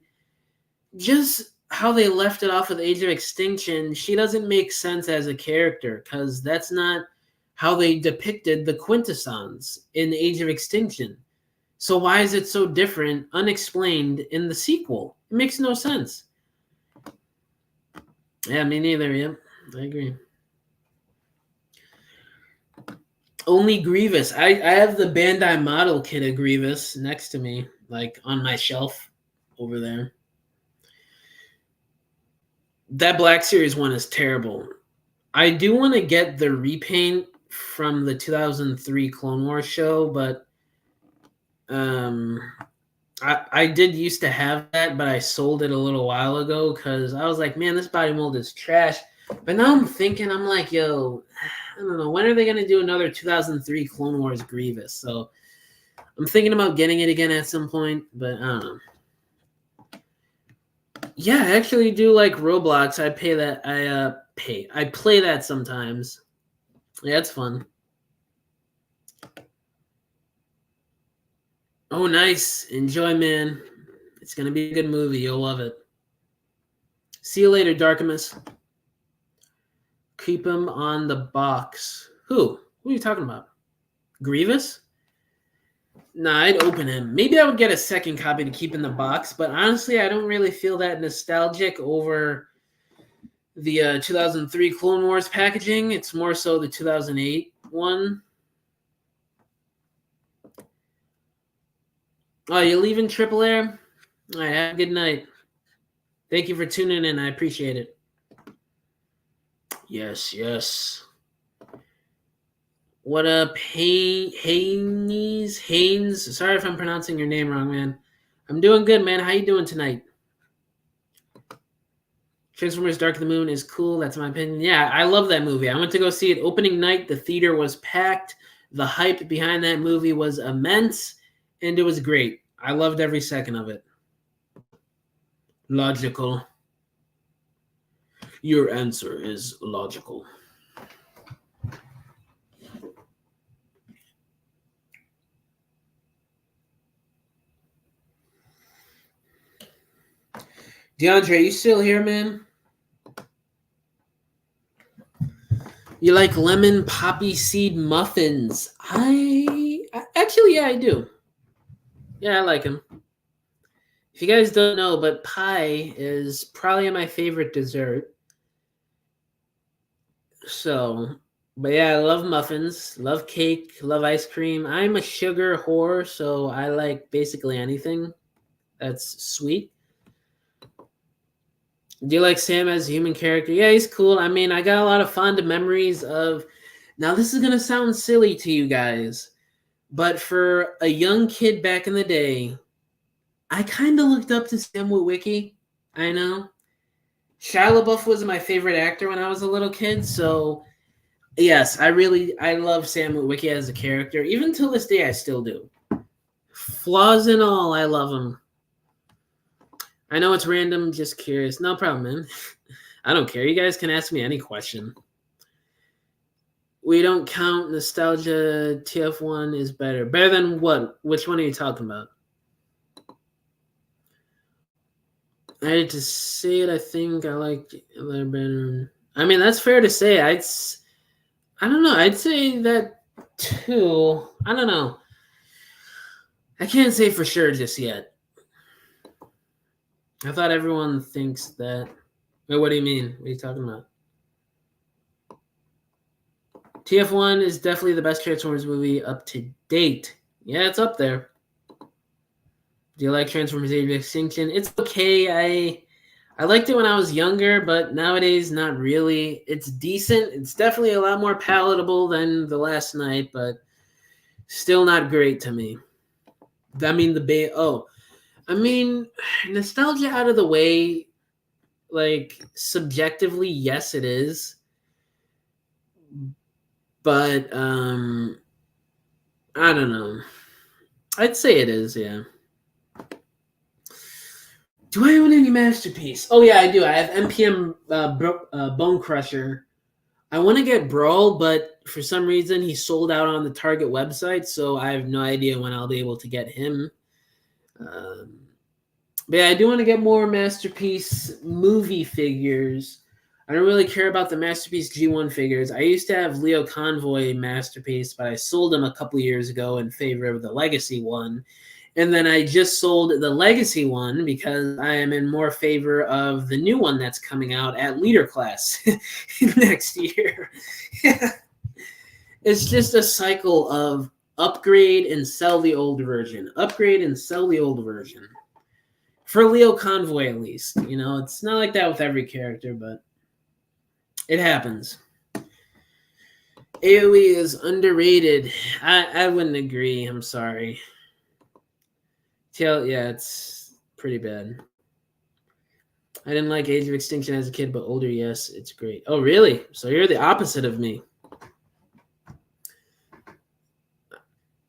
just how they left it off with Age of Extinction, she doesn't make sense as a character, because that's not how they depicted the Quintessons in Age of Extinction. So why is it so different, unexplained, in the sequel? It makes no sense. Yeah, me neither, yeah. I agree. Only Grievous. I have the Bandai model kit of Grievous next to me, like on my shelf over there. That Black Series one is terrible. I do want to get the repaint from the 2003 Clone Wars show, but I did used to have that, but I sold it a little while ago because I was like, man, this body mold is trash. But now I'm thinking, I'm like, yo, I don't know, when are they going to do another 2003 Clone Wars Grievous? So I'm thinking about getting it again at some point, but I don't know. Yeah, I actually do like Roblox. I pay that. I play that sometimes. Yeah, it's fun. Oh, nice. Enjoy, man. It's going to be a good movie. You'll love it. See you later, Darkimus. Keep him on the box. Who? Who are you talking about? Grievous? Nah, I'd open him. Maybe I would get a second copy to keep in the box, but honestly, I don't really feel that nostalgic over the 2003 Clone Wars packaging. It's more so the 2008 one. Oh, you leaving Triple Air? All right, have a good night. Thank you for tuning in. I appreciate it. Yes, yes. What up, Haynes? Sorry if I'm pronouncing your name wrong, man. I'm doing good, man. How you doing tonight? Transformers Dark of the Moon is cool. That's my opinion. Yeah, I love that movie. I went to go see it opening night. The theater was packed. The hype behind that movie was immense, and it was great. I loved every second of it. Logical. Your answer is logical. DeAndre, you still here, man? You like lemon poppy seed muffins? Actually, yeah, I do. Yeah, I like them. If you guys don't know, but pie is probably my favorite dessert. So, but yeah, I love muffins, love cake, love ice cream. I'm a sugar whore, so I like basically anything that's sweet. Do you like Sam as a human character? Yeah, he's cool. I mean, I got a lot of fond memories of. Now, this is going to sound silly to you guys, but for a young kid back in the day, I kind of looked up to Sam Witwicky. I know. Shia LaBeouf was my favorite actor when I was a little kid, so yes, I love Sam Witwicky as a character. Even till this day, I still do. Flaws and all, I love him. I know it's random, just curious. No problem, man. I don't care. You guys can ask me any question. We don't count nostalgia. TF1 is better. Better than what? Which one are you talking about? I had to say it. I think I liked it better. I mean, that's fair to say. I don't know. I'd say that too. I don't know. I can't say for sure just yet. I thought everyone thinks that. Wait, what do you mean? What are you talking about? TF1 is definitely the best Transformers movie up to date. Yeah, it's up there. Do you like Transformers Age of Extinction? It's okay. I liked it when I was younger, but nowadays not really. It's decent. It's definitely a lot more palatable than The Last Night, but still not great to me. I mean nostalgia out of the way, like subjectively, yes it is. But I don't know. I'd say it is, yeah. Do I own any Masterpiece? Oh yeah, I do. I have MPM Bone Crusher. I want to get Brawl, but for some reason he sold out on the Target website, so I have no idea when I'll be able to get him. But yeah, I do want to get more Masterpiece movie figures. I don't really care about the Masterpiece G1 figures. I used to have Leo Convoy Masterpiece, but I sold him a couple years ago in favor of the Legacy one. And then I just sold the Legacy one because I am in more favor of the new one that's coming out at Leader Class next year. It's just a cycle of upgrade and sell the old version. Upgrade and sell the old version. For Leo Convoy, at least. You know, it's not like that with every character, but it happens. AoE is underrated. I wouldn't agree. I'm sorry. Yeah, it's pretty bad. I didn't like Age of Extinction as a kid, but older, yes, it's great. Oh, really? So you're the opposite of me.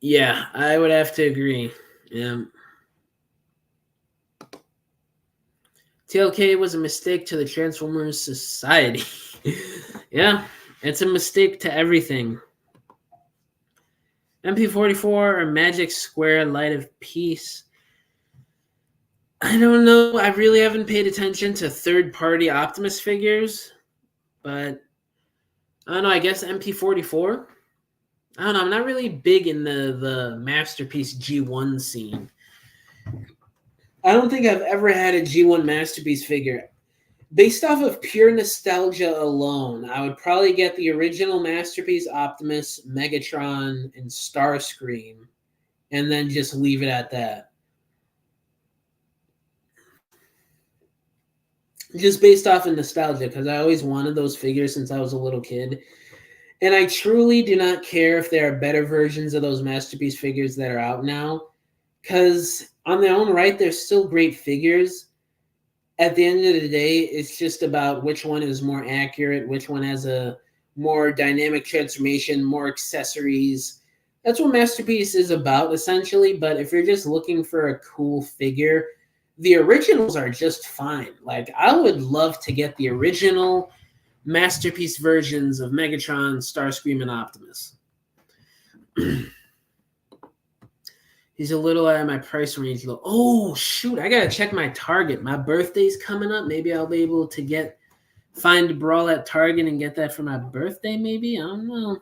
Yeah, I would have to agree. Yeah. TLK was a mistake to the Transformers society. Yeah, it's a mistake to everything. MP44 or Magic Square Light of Peace. I don't know. I really haven't paid attention to third-party Optimus figures, but I don't know. I guess MP44. I don't know. I'm not really big in the Masterpiece G1 scene. I don't think I've ever had a G1 Masterpiece figure. Based off of pure nostalgia alone, I would probably get the original Masterpiece Optimus, Megatron, and Starscream, and then just leave it at that. Just based off of nostalgia, because I always wanted those figures since I was a little kid. And I truly do not care if there are better versions of those Masterpiece figures that are out now, because on their own right, they're still great figures. At the end of the day, it's just about which one is more accurate, which one has a more dynamic transformation, more accessories. That's what Masterpiece is about, essentially. But if you're just looking for a cool figure, the originals are just fine. Like, I would love to get the original Masterpiece versions of Megatron, Starscream, and Optimus. He's a little out of my price range, though. Oh, shoot. I got to check my Target. My birthday's coming up. Maybe I'll be able to find Brawl at Target and get that for my birthday, maybe? I don't know.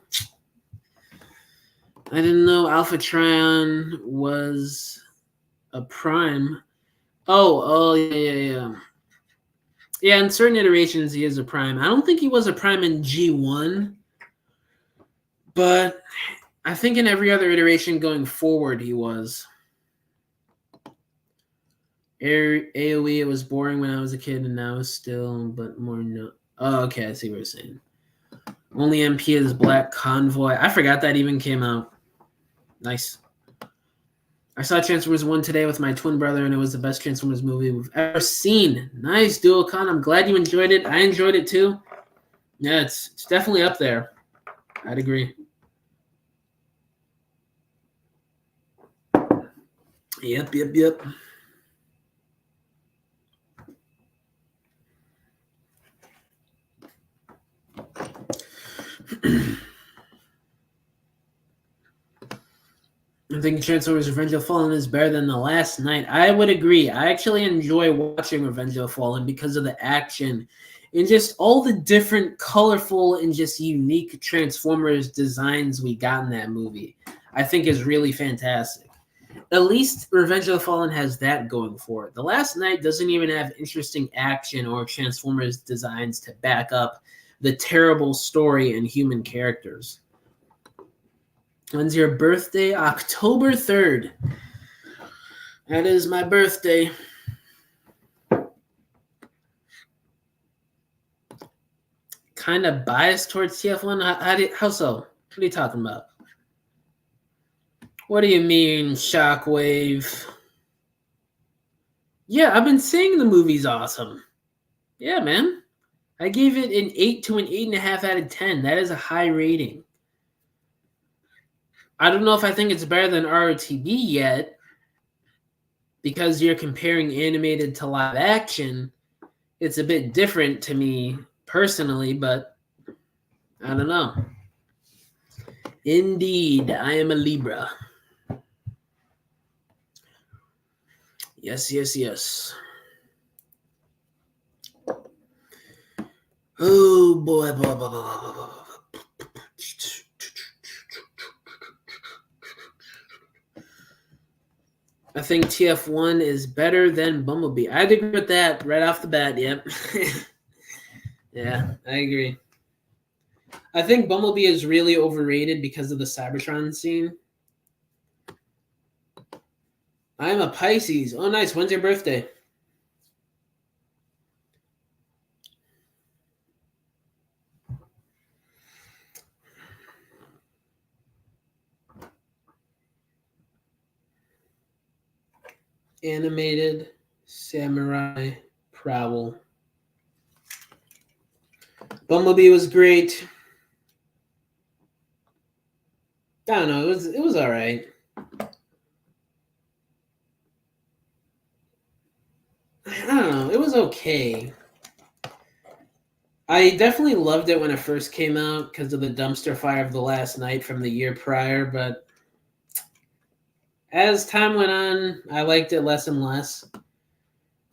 I didn't know Alpha Trion was a Prime. Oh, yeah. Yeah, in certain iterations, he is a Prime. I don't think he was a Prime in G1, but I think in every other iteration going forward, he was. AoE, it was boring when I was a kid, and now it's still, but more no. Oh, okay, I see what you're saying. Only MP is Black Convoy. I forgot that even came out. Nice. I saw Transformers 1 today with my twin brother, and it was the best Transformers movie we've ever seen. Nice, Duocon. I'm glad you enjoyed it. I enjoyed it too. Yeah, it's definitely up there. I'd agree. Yep. I think Transformers Revenge of the Fallen is better than The Last Night. I would agree. I actually enjoy watching Revenge of the Fallen because of the action and just all the different colorful and just unique Transformers designs we got in that movie. I think is really fantastic. At least Revenge of the Fallen has that going for it. The Last Knight doesn't even have interesting action or Transformers designs to back up the terrible story and human characters. When's your birthday? October 3rd. That is my birthday. Kind of biased towards TF1? How so? What are you talking about? What do you mean, Shockwave? Yeah, I've been saying the movie's awesome. Yeah, man. I gave it an 8 to an 8.5 out of 10. That is a high rating. I don't know if I think it's better than ROTB yet, because you're comparing animated to live action. It's a bit different to me personally, but I don't know. Indeed, I am a Libra. Yes, yes, yes. Oh, boy. I think TF1 is better than Bumblebee. I'd agree with that right off the bat, yep. Yeah, I agree. I think Bumblebee is really overrated because of the Cybertron scene. I'm a Pisces. Oh, nice. When's your birthday? Animated Samurai Prowl. Bumblebee was great. I don't know. It was all right. I don't know. It was okay. I definitely loved it when it first came out because of the dumpster fire of The Last Knight from the year prior, but as time went on, I liked it less and less.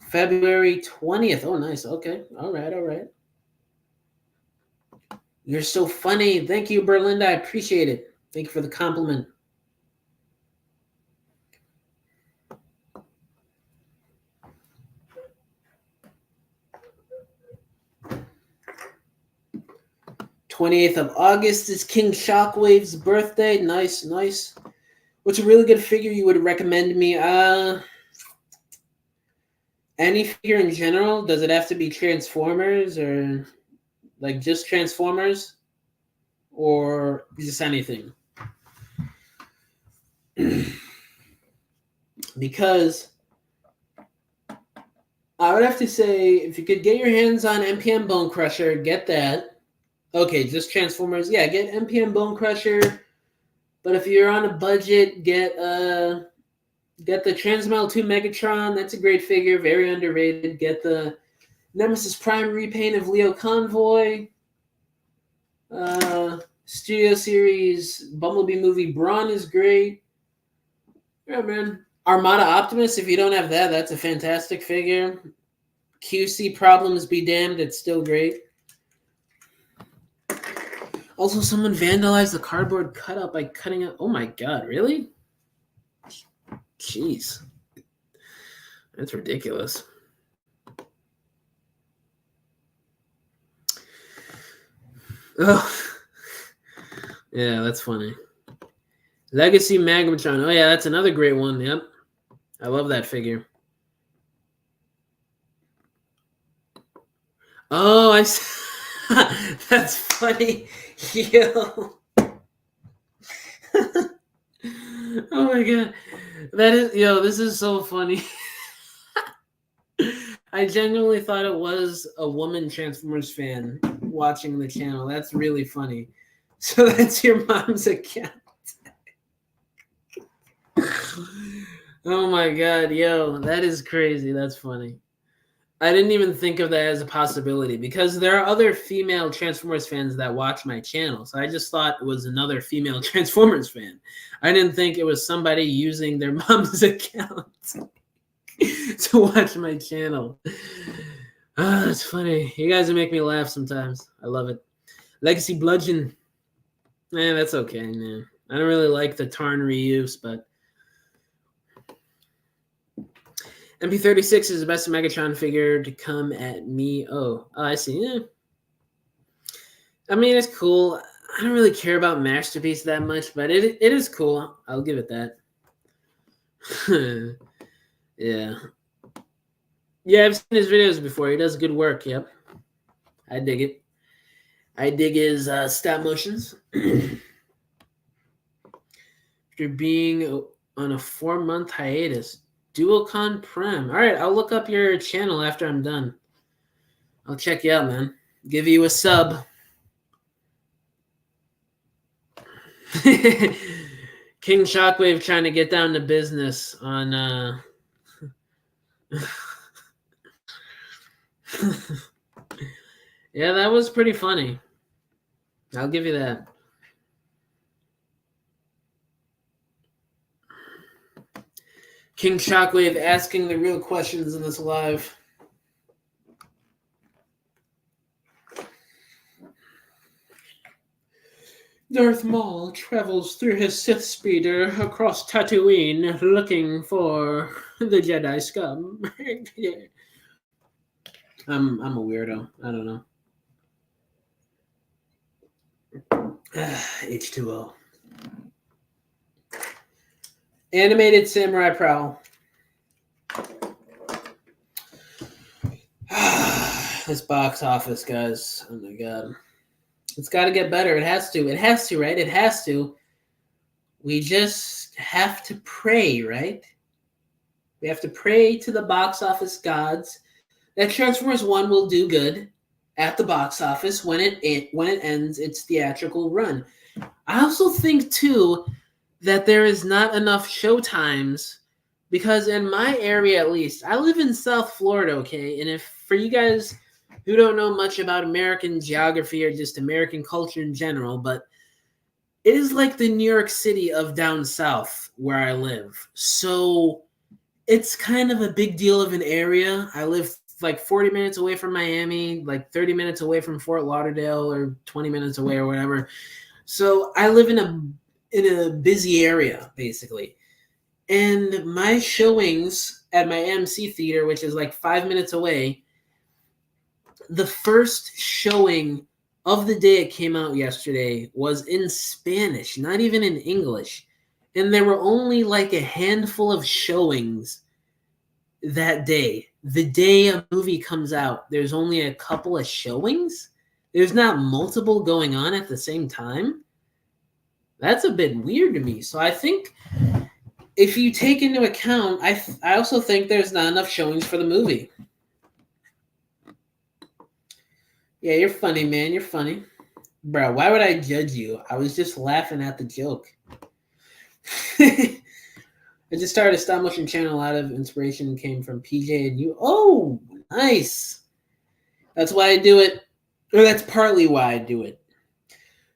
February 20th. Oh, nice. Okay. All right. You're so funny. Thank you, Berlinda. I appreciate it. Thank you for the compliment. '28th of August is King Shockwave's birthday. Nice. What's a really good figure you would recommend me? Any figure in general? Does it have to be Transformers or like just Transformers? Or just anything? Because I would have to say, if you could get your hands on MPM Bone Crusher, get that. Okay, just Transformers. Yeah, get MPM Bone Crusher. But if you're on a budget, get the Transmetal 2 Megatron. That's a great figure, very underrated. Get the Nemesis Prime repaint of Leo Convoy. Studio Series Bumblebee movie Brawn is great. Yeah, man. Armada Optimus, if you don't have that, that's a fantastic figure. QC Problems be damned, it's still great. Also, someone vandalized the cardboard cutout by cutting it. Oh my god, really? Jeez. That's ridiculous. Oh. Yeah, that's funny. Legacy Magmatron. Oh yeah, that's another great one. Yep. I love that figure. Oh, I see. That's funny. Yo. Oh my god. This is so funny. I genuinely thought it was a woman Transformers fan watching the channel. That's really funny. So that's your mom's account. Oh my god, yo, that is crazy. That's funny. I didn't even think of that as a possibility because there are other female Transformers fans that watch my channel. So I just thought it was another female Transformers fan. I didn't think it was somebody using their mom's account to watch my channel. Ah, that's funny. You guys make me laugh sometimes. I love it. Legacy Bludgeon. That's okay, man. I don't really like the Tarn reuse, but MP36 is the best Megatron figure to come at me. Oh, I see. Yeah. I mean, it's cool. I don't really care about Masterpiece that much, but it is cool. I'll give it that. Yeah. Yeah, I've seen his videos before. He does good work. Yep. I dig it. I dig his stop motions. After being on a 4-month hiatus. Duocon Prem. All right, I'll look up your channel after I'm done. I'll check you out, man. Give you a sub. King Shockwave trying to get down to business on Yeah, that was pretty funny. I'll give you that. King Shockwave asking the real questions in this live. Darth Maul travels through his Sith speeder across Tatooine looking for the Jedi scum. I'm a weirdo. I don't know. H2O. Animated Samurai Prowl. This box office, guys. Oh my god. It's got to get better. It has to. It has to, right? It has to. We just have to pray, right? We have to pray to the box office gods that Transformers 1 will do good at the box office when it ends its theatrical run. I also think, too, that there is not enough show times because in my area, at least, I live in South Florida, okay? And if for you guys who don't know much about American geography or just American culture in general, but it is like the New York City of down south where I live. So it's kind of a big deal of an area. I live like 40 minutes away from Miami, like 30 minutes away from Fort Lauderdale or 20 minutes away or whatever. So I live in a busy area, basically. And my showings at my MC theater, which is like 5 minutes away, the first showing of the day it came out yesterday was in Spanish, not even in English. And there were only like a handful of showings that day. The day a movie comes out, there's only a couple of showings. There's not multiple going on at the same time. That's a bit weird to me. So I think if you take into account, I also think there's not enough showings for the movie. Yeah, you're funny, man. You're funny. Bro, why would I judge you? I was just laughing at the joke. I just started a stop motion channel. A lot of inspiration came from PJ and you. Oh, nice. That's why I do it. Or that's partly why I do it.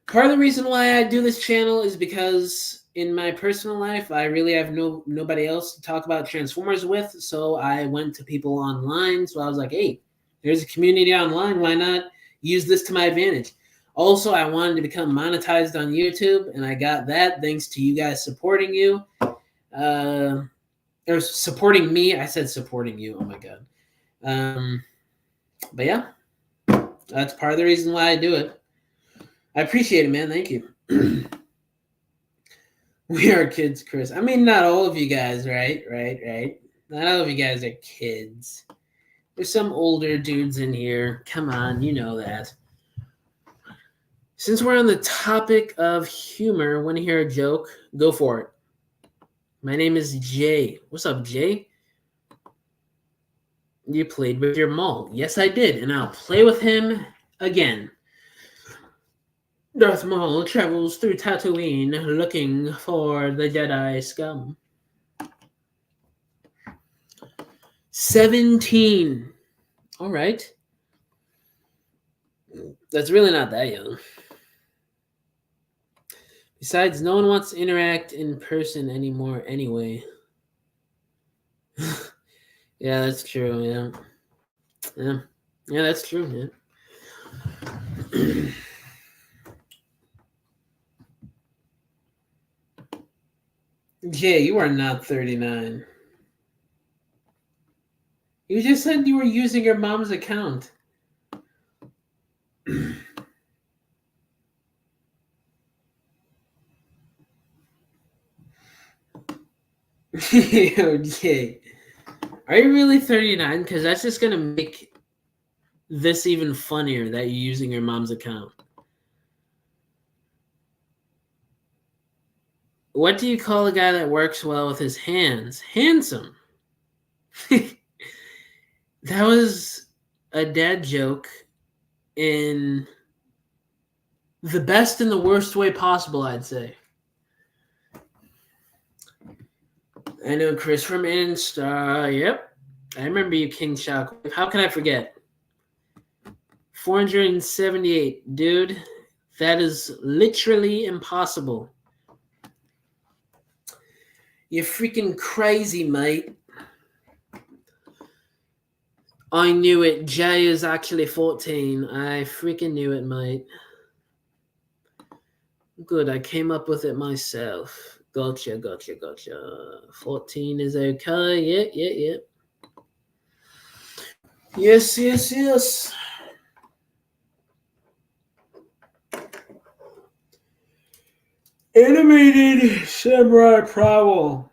Part of the reason why I do this channel is because in my personal life, I really have nobody else to talk about Transformers with. So I went to people online. So I was like, hey, there's a community online. Why not use this to my advantage? Also, I wanted to become monetized on YouTube, and I got that thanks to you guys supporting you. Or supporting me. I said supporting you. Oh, my God. But, yeah, that's part of the reason why I do it. I appreciate it, man. Thank you. We are kids, Chris. I mean, not all of you guys, right? Not all of you guys are kids. There's some older dudes in here. Come on, you know that. Since we're on the topic of humor, want to hear a joke? Go for it. My name is Jay. What's up, Jay? You played with your Maul. Yes, I did, and I'll play with him again. Darth Maul travels through Tatooine looking for the Jedi scum. 17. All right. That's really not that young. Besides, no one wants to interact in person anymore anyway. Yeah, that's true, yeah. Yeah, that's true, yeah. Jay, you are not 39. You just said you were using your mom's account. Okay. Are you really 39? Because that's just going to make this even funnier that you're using your mom's account. What do you call a guy that works well with his hands? Handsome. That was a dad joke in the best and the worst way possible, I'd say. I know Chris from Insta. Yep. I remember you, King Shock. How can I forget? 478. Dude, that is literally impossible. You're freaking crazy, mate. I knew it. Jay is actually 14. I freaking knew it, mate. Good, I came up with it myself. Gotcha. 14 is okay. Yeah. Yes. Animated Samurai Prowl.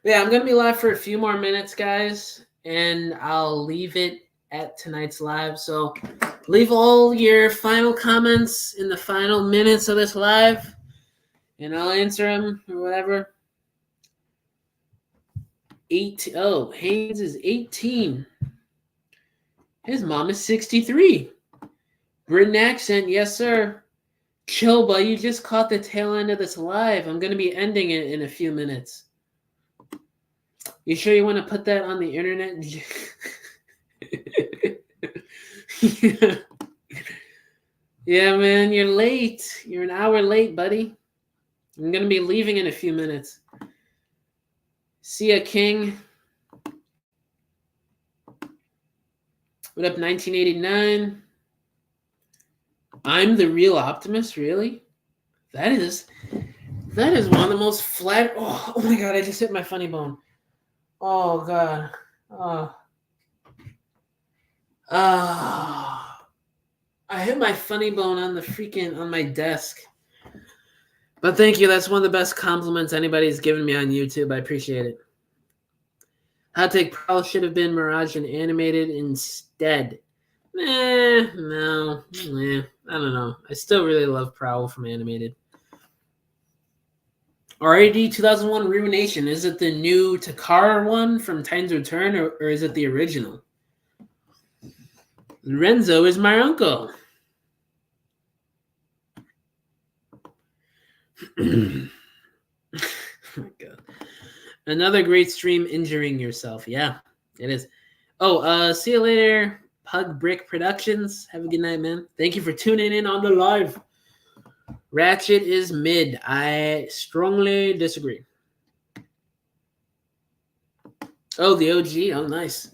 Yeah, I'm going to be live for a few more minutes, guys, and I'll leave it at tonight's live. So leave all your final comments in the final minutes of this live, and I'll answer them or whatever. Haynes is 18. His mom is 63. Britain accent, yes, sir. Choba, you just caught the tail end of this live. I'm going to be ending it in a few minutes. You sure you want to put that on the internet? Yeah, man, you're late. You're an hour late, buddy. I'm going to be leaving in a few minutes. See ya, King. What up, 1989? I'm the real Optimus, really? That is one of the most flat. Oh my god! I just hit my funny bone. Oh god. I hit my funny bone on my desk. But thank you. That's one of the best compliments anybody's given me on YouTube. I appreciate it. Hot Take Prowl should have been Mirage and animated instead. No. I don't know. I still really love Prowl from animated. RAD 2001 Ruination. Is it the new Takara one from Titan's Return, or is it the original? Lorenzo is my uncle. Oh my god. Another great stream injuring yourself. Yeah, it is. Oh, see you later, Pug Brick Productions. Have a good night, man. Thank you for tuning in on the live. Ratchet is mid. I strongly disagree. Oh, the OG. Oh, nice.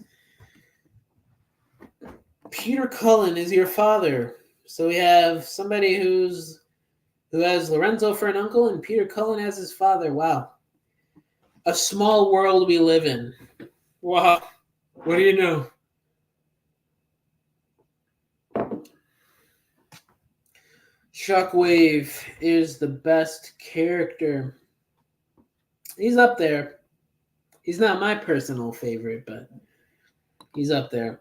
Peter Cullen is your father. So we have somebody who has Lorenzo for an uncle and Peter Cullen as his father. Wow. A small world we live in. Wow. What do you know? Shockwave is the best character. He's up there. He's not my personal favorite, but he's up there.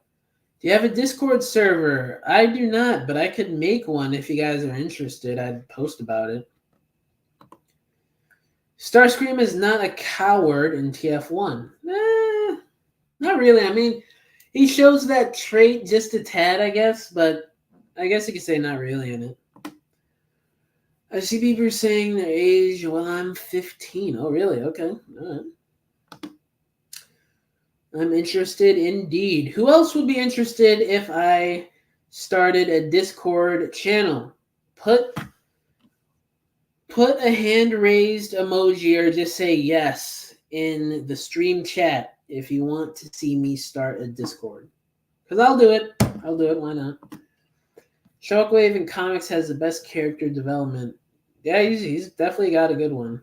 Do you have a Discord server? I do not, but I could make one if you guys are interested. I'd post about it. Starscream is not a coward in TF1. Not really. I mean, he shows that trait just a tad, I guess, but I guess you could say not really in it. I see people saying their age. Well, I'm 15. Oh, really? Okay. All right. I'm interested indeed. Who else would be interested if I started a Discord channel? Put a hand raised emoji or just say yes in the stream chat if you want to see me start a Discord. Because I'll do it. Why not? Shockwave in comics has the best character development. Yeah, he's definitely got a good one.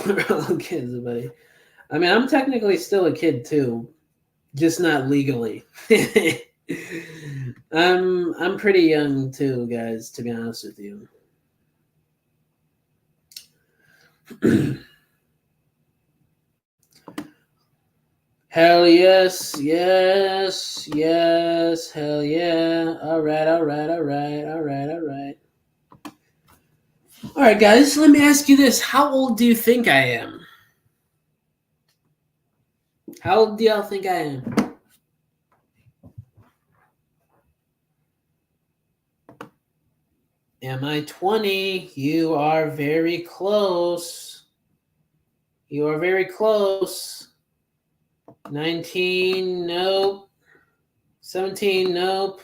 We're all kids, buddy. I mean, I'm technically still a kid too, just not legally. I'm pretty young too, guys, to be honest with you. Hell yes, yes, yes, hell yeah. All right, all right, all right, all right, all right. All right, guys, let me ask you this. How old do you think I am? How old do y'all think I am? Am I 20? You are very close. You are very close. 19, nope. 17, nope.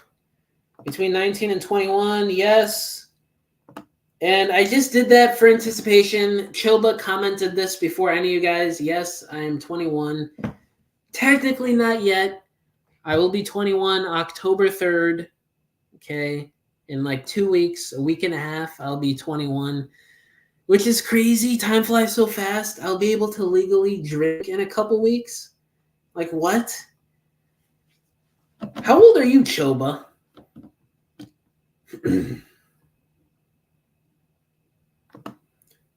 Between 19 and 21, yes. And I just did that for anticipation. Choba commented this before any of you guys. Yes, I am 21. Technically not yet. I will be 21 October 3rd. Okay. In like 2 weeks, a week and a half, I'll be 21. Which is crazy. Time flies so fast. I'll be able to legally drink in a couple weeks. Like what? How old are you, Choba?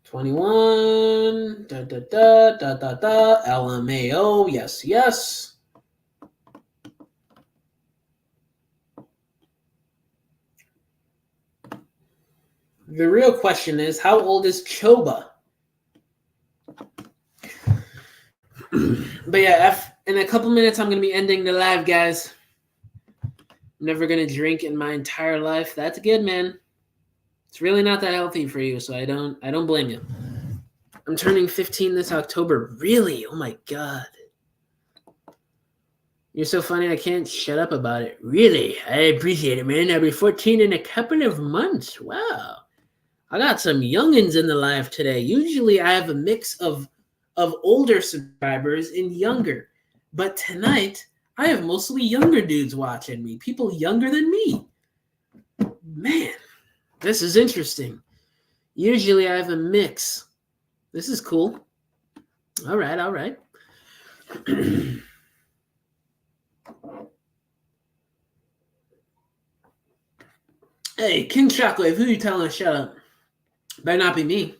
21. Da da da da da da. LMAO. Yes, yes. The real question is, how old is Choba? But yeah, in a couple minutes, I'm going to be ending the live, guys. I'm never going to drink in my entire life. That's good, man. It's really not that healthy for you, so I don't blame you. I'm turning 15 this October. Really? Oh my God. You're so funny, I can't shut up about it. Really? I appreciate it, man. I'll be 14 in a couple of months. Wow. I got some youngins in the live today. Usually I have a mix of older subscribers and younger. But tonight, I have mostly younger dudes watching me. People younger than me. Man, this is interesting. Usually I have a mix. This is cool. All right, all right. Hey, King Shockwave, who you telling to shut up? Better not be me.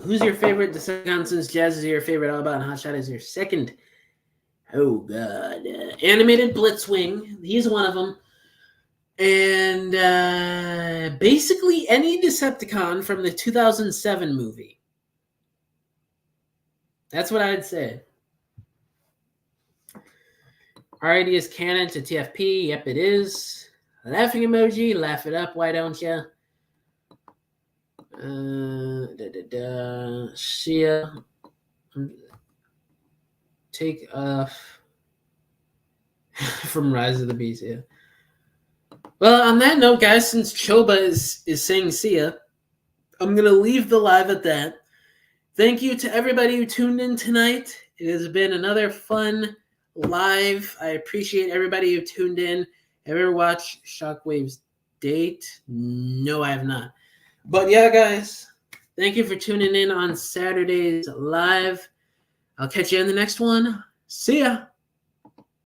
Who's your favorite? Decepticon since Jazz is your favorite, All About and Hotshot is your second. Oh, God. Animated Blitzwing. He's one of them. And basically any Decepticon from the 2007 movie. That's what I'd say. RID is canon to TFP. Yep, it is. Laughing emoji. Laugh it up. Why don't you? See ya. Take off from Rise of the Beast. Yeah. Well, on that note, guys, since Choba is saying see ya, I'm going to leave the live at that. Thank you to everybody who tuned in tonight. It has been another fun live. I appreciate everybody who tuned in. Ever watched Shockwave's Date? No, I have not. But yeah, guys, thank you for tuning in on Saturday's live. I'll catch you in the next one. See ya.